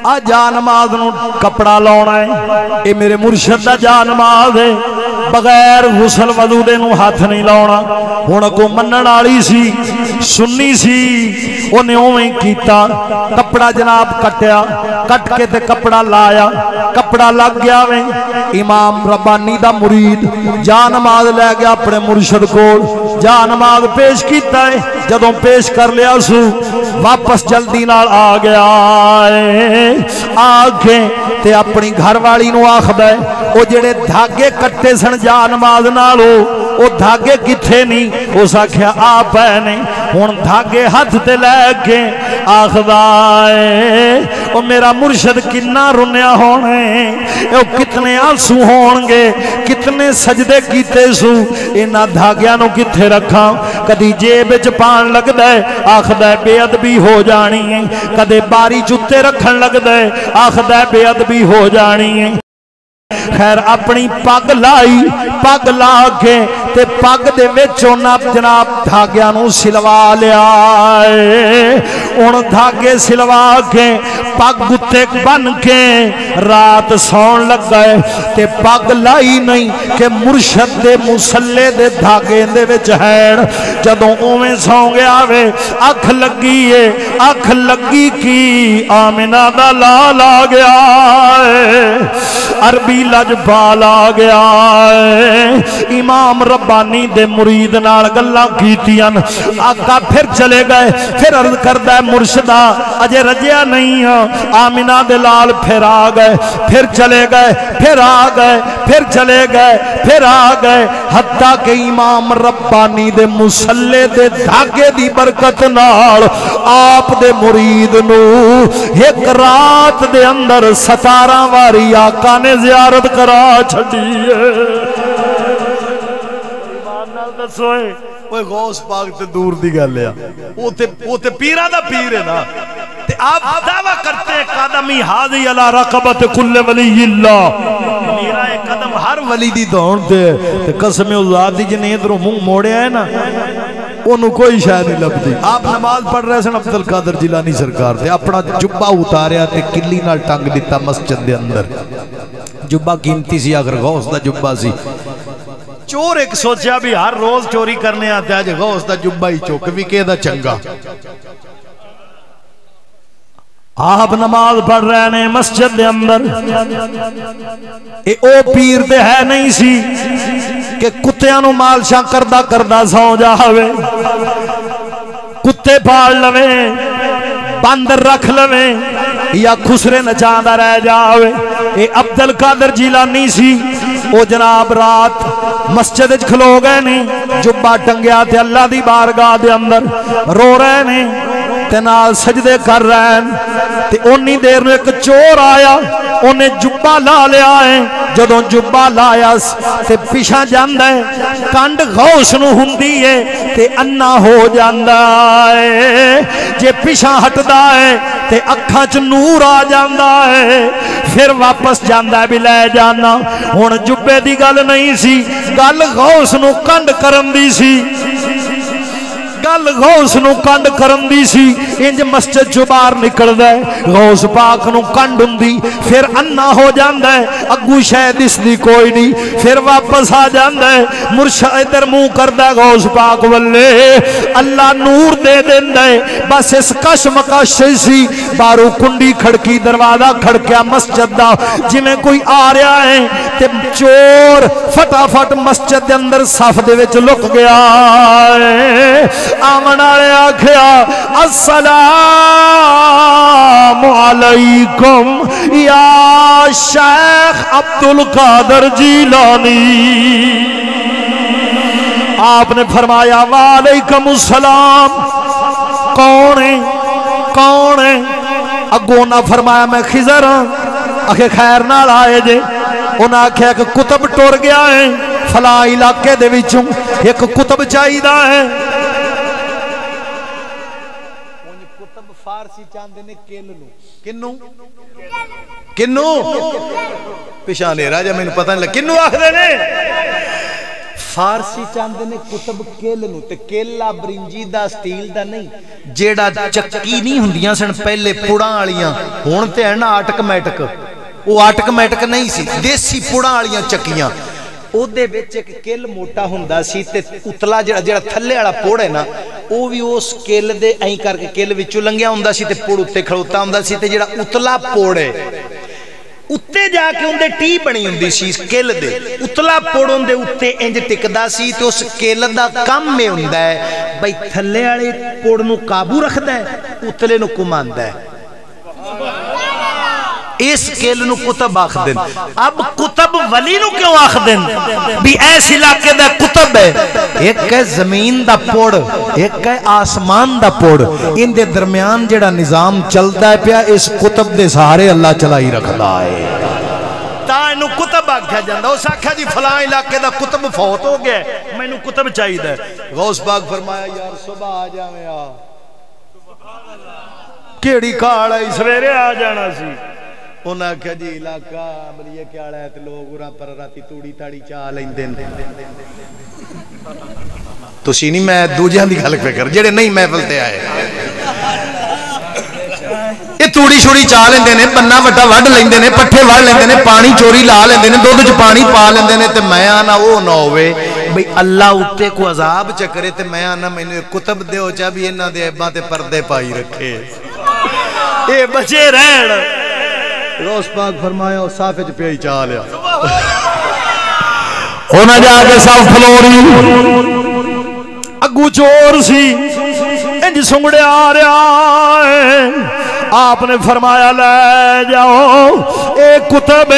آ جا نماز نو کپڑا لاؤنا ہے. اے میرے مرشد دا جا نماز ہے, بغیر غسل وضو دے نو ہاتھ نہیں لاؤنا. ہن کو منن والی سی, سنی سی, اونے اوویں کیتا. کپڑا جناب کٹیا, کٹ کے تے کپڑا لایا, کپڑا لگ گیا ویں. امام ربانی دا مرید جا نماز لے گیا اپنے مرشد کول, جا نماز پیش کیتا ہے. جدوں پیش کر لیا سو واپس جلدی نال آ گیا ہے. آ کے تے اپنی گھر والی نو آکھدا ہے او جڑے دھاگے کٹے سن جا نماز نالو او دھاگے کتھے نہیں؟ اس آکھیا آ پے نہیں. ہن دھاگے ہاتھ تے لے کے آکھدا ہے او میرا مرشد کنا رنیا ہونے, او کتنے آنسو ہون گے, کتنے سجدے کیتے سو, انہاں دھاگیاں نو کتھے رکھاں. کدی جیب وچ پان لگدا ہے, آکھدا ہے بے ادبی ہو جانی ہے. کدے باری چ تے رکھن لگدا ہے, آکھدا ہے بے ادبی ہو جانی ہے. خیر اپنی پگ لائی پگ لا کے تے پگ دے وچ انہاں جناب دھاگیاں نو سلوا لیا ان دھاگے سلوا کے پگ اتے بن کے رات سون لگ گئے تے پگ لائی نہیں کہ مرشد دے مسلے دے دھاگے دے وچ ہے جدوں اوویں سو گیا وے اکھ لگی ہے اکھ لگی کی آمنہ دا لال آ گیا عربی لجپال آ گیا امام ربانی دے مرید نال گلاں کیتیاں آقا پھر چلے گئے پھر عرض کردا ہے مرشدہ اجے رجیا نہیں آمنہ دے لال پھر آ گئے پھر چلے گئے پھر آ گئے پھر چلے گئے پھر آ گئے حتیٰ کہ امام ربانی دے مسلے دے دھاگے دی برکت نال آپ دے مرید نو ایک رات دے اندر 17 واری آقا نے زیارت کرا چھڑی ہے ایمان نال دسوئے وہ غوث پاک تے دور دی گل ہے وہ تے پیرہ دا پیر ہے نا تے آپ دعویٰ کرتے ہیں قدمی حاضی علی رقبت کل ولی اللہ میرا ایک قدم ہر ولی دی دوڑ دے تے قسم ذات دی جنے ادھروں منہ موڑیا ہے نا انہوں کوئی شاہ نہیں لبدی آپ نماز پڑھ رہے سن عبد القادر جیلانی سرکار تے اپنا جبہ اتاریا تے کلی نال ٹنگ دیتا مسجد دے اندر جبہ قیمتی سی اگر غوث دا جبہ سی چور ایک سوچیا بھی ہر روز چوری کرنے آتے آج غوث دا جبہ ہی چوک بھی کہ دا چنگا آپ نماز پڑھ رہے ہیں مسجد دے اندر او پیر دے ہے نہیں سی کہ کتیاں نو مالشاں کردہ کردہ سو جاوے کتے پال لویں باندر رکھ لویں یا خسرے نچاندہ رہ جاوے اے عبد القادر جیلانی سی او جناب رات مسجد اچ کھلو گئے نہیں جبہ ٹنگیا تے اللہ دی بارگاہ دے اندر رو رہے نہیں تے نال سجدے کر رہے ہیں تے اونی دیر میں ایک چور آیا انہیں جبہ لا لیا ہے جدوں جبہ لایا تے پیچھا جاندہ ہے کانڈ غوث نو ہندی ہے تے انا ہو جاندہ ہے جے پیچھا ہٹدا ہے تے اکھاں چ نور آ جاندہ ہے پھر واپس جاندہ ہے بھی لے جانا ہن جبے دی گل نہیں سی گل غوث نو کنڈ کرن دی سی گل غوث نو کنڈ کرن دی سی انج مسجد جو باہر نکل دے غوث پاک نو کنڈ ہوندی پھر انا ہو جاندا ہے اگو شاید اس دی کوئی نہیں پھر واپس آ جاندا ہے مرشد ادھر منہ کردا ہے غوث پاک والے اللہ نور دے دیندا ہے بس اس کشمکش سی بارو کنڈی کھڑکی دروازہ کھڑکیا مسجد دا جویں کوئی آ رہا ہے تے چور فٹافٹ مسجد دے اندر صف دے وچ لک گیا ہے آمن آلے آکھیا السلام علیکم یا شیخ عبد القادر جیلانی آپ نے فرمایا وعلیکم السلام کون ہے کون ہے اگوں نہ فرمایا میں خضر ہاں آکھے خیر نال آئے جے انہاں آکھیا کہ کتب ٹور گیا ہے فلاں علاقے دے وچوں ایک کتب چاہیدا ہے فارسی چاندے نے کیل نو کنو کنو پیشانے راجہ میں نے پتہ نہیں لگا کنو آخدے نے فارسی چاندے نے کتب کیل نو تے کیلا برنجی دا سٹیل دا نہیں جیڑا چکی نہیں ہوندیاں سن پہلے پڑاں والیاں ہن تے ہے نا آٹومیٹک وہ آٹومیٹک نہیں سی دیسی پڑاں والیاں چکیاں او دے وچ ایک کل موٹا ہوندا سی تے اتلا جڑا تھلے والا پوڑ ہے نا او وی اس کل دے ایں کر کے کل وچوں لنگیا ہوندا سی تے پوڑ اوتے کھڑوتا ہوندا سی تے جڑا اتلا پوڑ ہے اتے جا کے اندے ٹی بنی ہوندی سی کل دے اتلا پوڑ اندے اتے انج ٹکدا سی تے اس کل دا کم میں ہوندا ہے بھئی تھلے والے پوڑ نو قابو رکھدا ہے اتلے نو کماندا ہے اس کیل نو کتب آخ دن اب کتب ولی نو کیوں آخ دن بھی ایس علاقے دا کتب ہے ایک ہے زمین دا پوڑ ایک ہے آسمان دا پوڑ ان دے درمیان جڑا نظام چلتا ہے پیا اس کتب دے سہارے اللہ چلائی رکھدا ہے تا انو کتب آکھا جاندہ اس آکھا جی فلاں علاقے دا کتب فوت ہو گیا میں انو کتب چاہید ہے غوث پاک فرمایا یار صبح آ جا میں آ کیڑی کھاڑ ہے سویرے آ جانا سی انہاں کہا جی علاقہ عملیہ کیا ہے تے لوگ اُرا پر راتی توڑی تاڑی چاہ لیندے تسی نہیں میں دوجہاں دی گل پہ کر جڑے نہیں محفل تے آئے یہ توڑی شوڑی چاہ لیندے نے بننا وٹا وڈ لیندے نے پٹھے وڈ لیندے نے پانی چوری لا لیندے نے دودھ چ پانی پا لیندے نے تے میں آنا وہ نہ ہوئے بھئی اللہ اُتے کو عذاب چکرے تے میں آنا میں نے کتب دے ہو چاہ بھی انہاں دے عیباں تے پردے پائی رکھے اے بچے رہن روز پاک فرمایا اور صافے چ پیائی چاہ لیا ہونا جا کے صاف فلوری اگو چور سی انج سنگڑے آ رہا ہے آپ نے فرمایا لے جاؤ اے کتب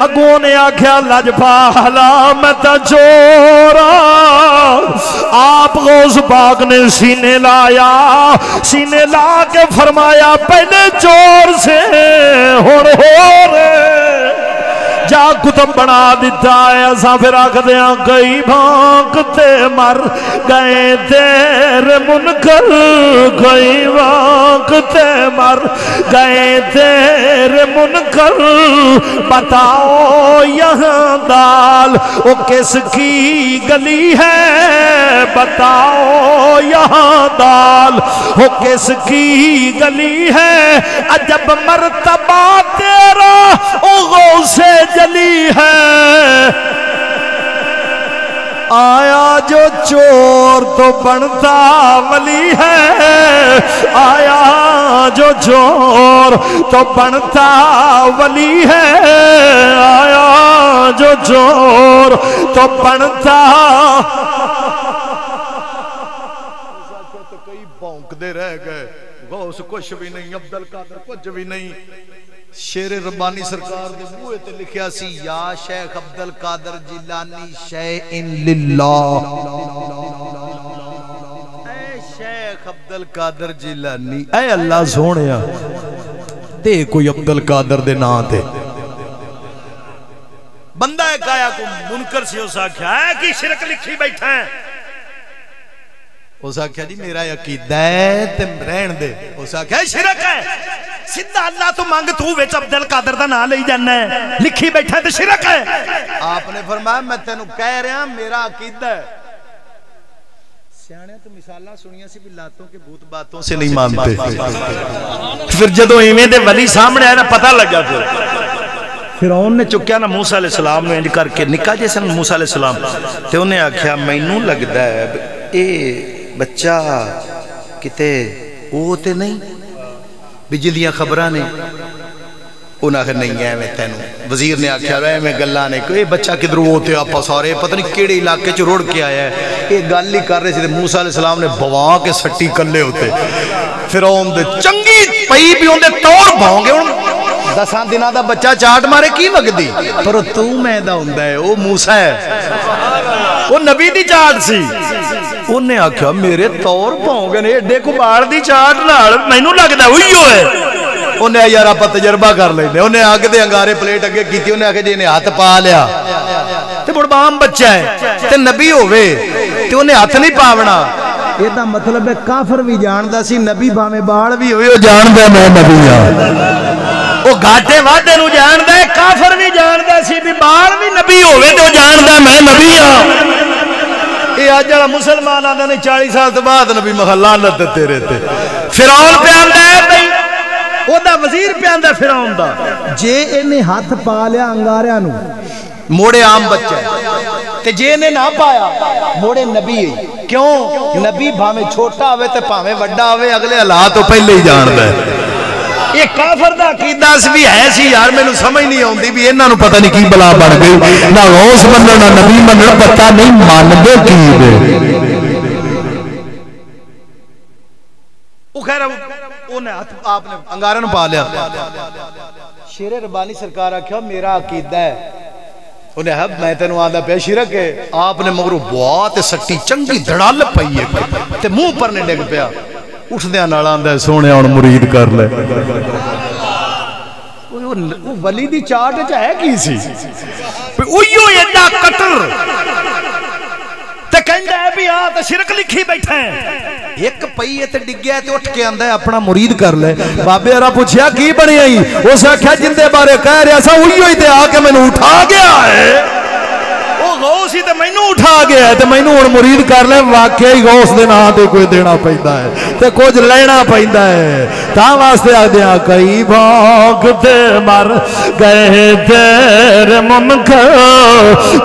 اگوں نے آکھیا لجپالا میں تا چورا آپ غوث پاک نے سینے لایا سینے لا کے فرمایا پہلے چور سے ہو رہے جا کتب بنا دیتا ہے ایسا پھر آکھ دیا کئی بھانکتے مر گئے تیرے منکر کئی بھانکتے مر گئے تیرے منکر بتاؤ یہاں دال وہ کس کی گلی ہے بتاؤ یہاں دال وہ کس کی گلی ہے عجب مرتبہ تیرا او غوث جلی ہے آیا جو چور تو بنتا ولی ہے آیا جو چور تو بنتا ولی ہے آیا جو چور تو بنتا کئی بھونک دے رہ گئے غوث کچھ بھی نہیں عبدالقادر کچھ بھی نہیں شیر ربانی سرکار دے بوئے تے لکھیا سی یا شیخ عبدالقادر جیلانی شیئن للہ اے شیخ عبدالقادر جیلانی اے اللہ سونیا دے کوئی عبدالقادر دے نا تے بندہ ایک آیا کو منکر سے اسا کیا ہے کہ شرک لکھی بیٹھا ہے اسا کیا جی میرا عقیدہ ہے تے رہن دے اسا کیا شرک ہے سیدھا اللہ تو مانگ تو ویچ عبدالقادر دا نہ لئی جانا ہے لکھی بیٹھا ہے تو شرک ہے آپ نے فرمایا میں تینوں کہہ رہا میرا عقیدہ ہے سیانے تو مثالہ سنیا سی بھی لاتوں کے بھوت باتوں سے نہیں مانتے پھر جدو ایمیں دے ولی سامنے آئے نا پتہ لگا پھر فرعون نے چکیا نا موسیٰ علیہ السلام نے انج کر کے نکا جیسا موسیٰ علیہ السلام تے انہیں آکھیا مینوں لگدا ہے اے بچہ کتے وہ تے نہیں بجلیاں خبرہ نے انہاں کہ نہیں ہے میں تینوں وزیر نے آکھیا رہے میں گلہ نے کہ اے بچہ کدھر ہوتے آپا سارے پتہ نہیں کیڑے علاقے چ روڑ کے آیا ہے اے گل ہی کر رہے سے موسیٰ علیہ السلام نے بواں کے سٹی کلے ہوتے فرعون دے چنگی پئی بھی ہوندے توڑ بھاؤں گے دسان دنہ دا بچہ چاٹ مارے کی وقت دی پر تو میں دا ہوندہ ہے وہ موسیٰ ہے وہ نبی دی چاٹ سی انہیں آکھا میرے طور پاؤں گے ایڈے کو بار دی چاٹ نال مینوں لگدا ہوئیو ہے انہیں یار آپ تجربہ کر لیندے انہیں آگے دے انگارے پلیٹ اگے کیتی انہیں آکھا جی انہیں ہاتھ پا لیا تے بڑھ بام بچہ ہے تے نبی ہوئے تے انہیں ہاتھ نہیں پاونا یہ دا مطلب ہے کافر بھی جاندہ سی نبی بامے باڑ بھی ہوئے وہ جاندہ میں نبی ہاں وہ گھاٹے وعدے نو جاندہ ہے کافر بھی جاندہ سی بھی باڑ بھی نبی ہوئے تو جاندہ میں نبی ہاں یہ آج جڑا مسلمان آدھا نہیں 40 سال تو بعد نبی مخلانت تیرے تے فرعون پہ آندہ ہے بھئی وہ دا وزیر پہ آندہ ہے فرعون دا جے انہیں ہاتھ پا لیا انگاریاں نو موڑے عام بچہ ہے تے جے انہیں نہ پایا موڑے نبی ہے کیوں نبی بھامے چھوٹا ہوئے تے پھامے وڈا ہوئے اگلے اللہ تو پہلے ہی جاندہ ہے یہ کافر دا عقیدہ بھی ہے سی یار میں نو سمجھ نہیں ہوندی بھی انہاں نو پتہ نہیں کی بلا بڑھ گئی نہ غوث مننا نہ نبی مننا پتہ نہیں مان دے کی دے وہ خیر انہیں آپ نے انگارن پا لیا شیر ربانی سرکار آکھا میرا عقیدہ ہے انہیں حب میں تینوں آدھا پہ شرک ہے آپ نے مگرو بہت سٹی چنگی دھڑال پئی ہے تے منہ پر نے ڈگ پیا اٹھ دیا نالاندہ ہے سونے اور مرید کر لے وہ ولی دی چاٹ چاہے کی سی اویو ایڈا قتل تے کہندہ ہے بھی آ تے شرک لکھی بیٹھے ہیں ایک پئی تے ڈگیا تے اٹھ کے آندا ہے اپنا مرید کر لے بابے ارا پوچھیا کی بنیا ہی اس آکھیا جندے بارے کہہ رہا سا اوہی ہوئی تے آ کے مینوں اٹھا گیا ہے وہ غوث ہی تے مینوں اٹھا گیا ہے تے مینوں ہن مرید کر لے واقعی غوث دے نام تے کوئی دینا پیندا ہے تے کچھ لینا پیندا ہے تاں واسطے آدیاں کئی بھوک تے مر گئے تیرے منکر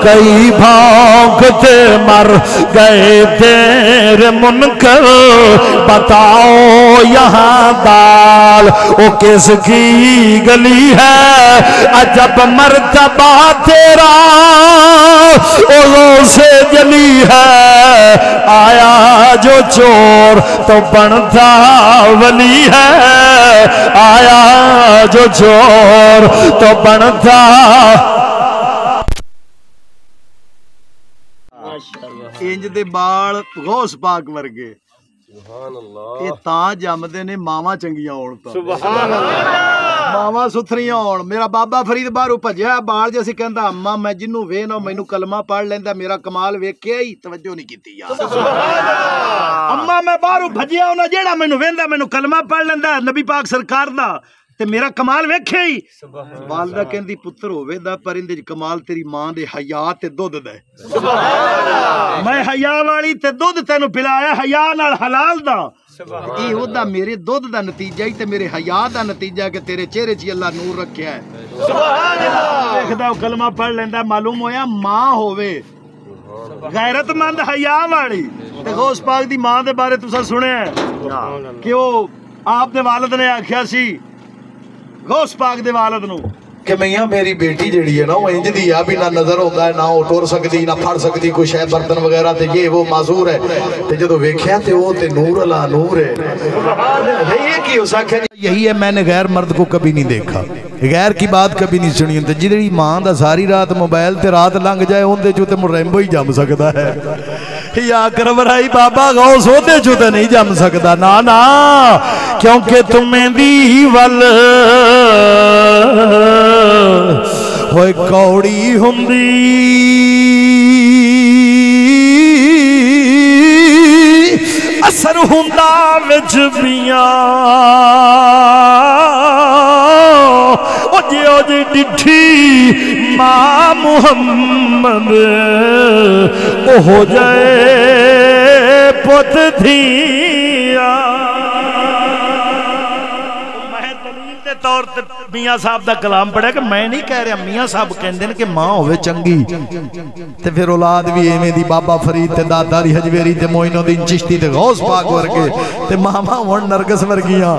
کئی بھوک تے مر گئے تیرے منکر بتاؤ یہاں دال او کس کی گلی ہے عجب مرتبہ تیرا او سے جلی ہے آیا جو چور تو بنتا ولی ہے آیا جو چور تو بنتا انج دے بال غوث پاک ورگے سبحان اللہ یہ تاں جمدے نے ماواں چنگیاں ہون تا سبحان اللہ ماواں ستھریاں ہون میرا بابا فرید باہروں بھجیا بال جیسے کہندا اماں میں جنوں وینا مینوں کلمہ پڑھ لیندا میرا کمال ویکھیا ہی توجہ نہیں کیتی یار سبحان اللہ اماں میں باہروں بھجیا ہونا جیڑا مینوں ویندا مینوں کلمہ پڑھ لیندا نبی پاک سرکار دا تے میرا کمال ویکھے ہی والدہ کہندی پتر ہووے دا پر اندے کمال تیری ماں دے حیا تے دودھ دے سبحان اللہ میں حیا والی تے دودھ تینوں پلایا حیا نال حلال دا اے ہودا میرے دودھ دا نتیجہ ہی تے میرے حیا دا نتیجہ کہ تیرے چہرے چ اللہ نور رکھیا ہے سبحان اللہ دیکھدا کلمہ پڑھ لیندا معلوم ہویا ماں ہووے غیرت مند حیا والی تے غوث پاک دی ماں دے بارے تساں سنیا کہ او آپ دے والد نے آکھیا سی غوث پاک دے والد نو کہ میاں میری بیٹی جڑی ہے نا وہ انج دی بھی نہ نظر ہوتا ہے نہ وہ ٹور سکتی نہ پھڑ سکتی کوئی شے برتن وغیرہ تے یہ وہ معذور ہے تے جدوں ویکھیا تے وہ تے نور اللہ نور ہے یہ کی ہو سکے یہی ہے میں نے غیر مرد کو کبھی نہیں دیکھا غیر کی بات کبھی نہیں سنی تے جڑی ماں دا ساری رات موبائل تے رات لنگ جائے اون دے جو تے ریمبو ہی جم سکدا ہے یا کربرائی بابا غوث ہوتے جو تے نہیں جم سکدا نا نا کیونکہ تمہیں دی ول ہوئے کوڑی ہندی اثر ہندا وچ بیاں او جی ڈٹھی ماں محمد او ہو جائے پت دھیاں طور تے میاں صاحب دا کلام پڑھا کہ میں نہیں کہہ رہا میاں صاحب کہندے نے کہ ماں ہوئے چنگی تے پھر اولاد بھی ایویں دی بابا فرید تے دادا ری حجویری تے معین الدین چشتی تے غوث پاک ورگے تے ماما ہون نرگس ورگیاں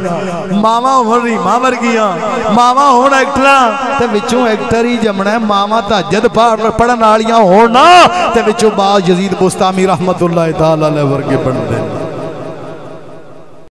ماما ہون ریما ورگیاں ماما ہون ایکٹراں تے وچوں ایکٹر ہی جمنا ہے ماما تہجد پڑھن والیاں ہون نا تے وچوں با یزید بستامی رحمت اللہ تعالی علیہ ورگے بن دے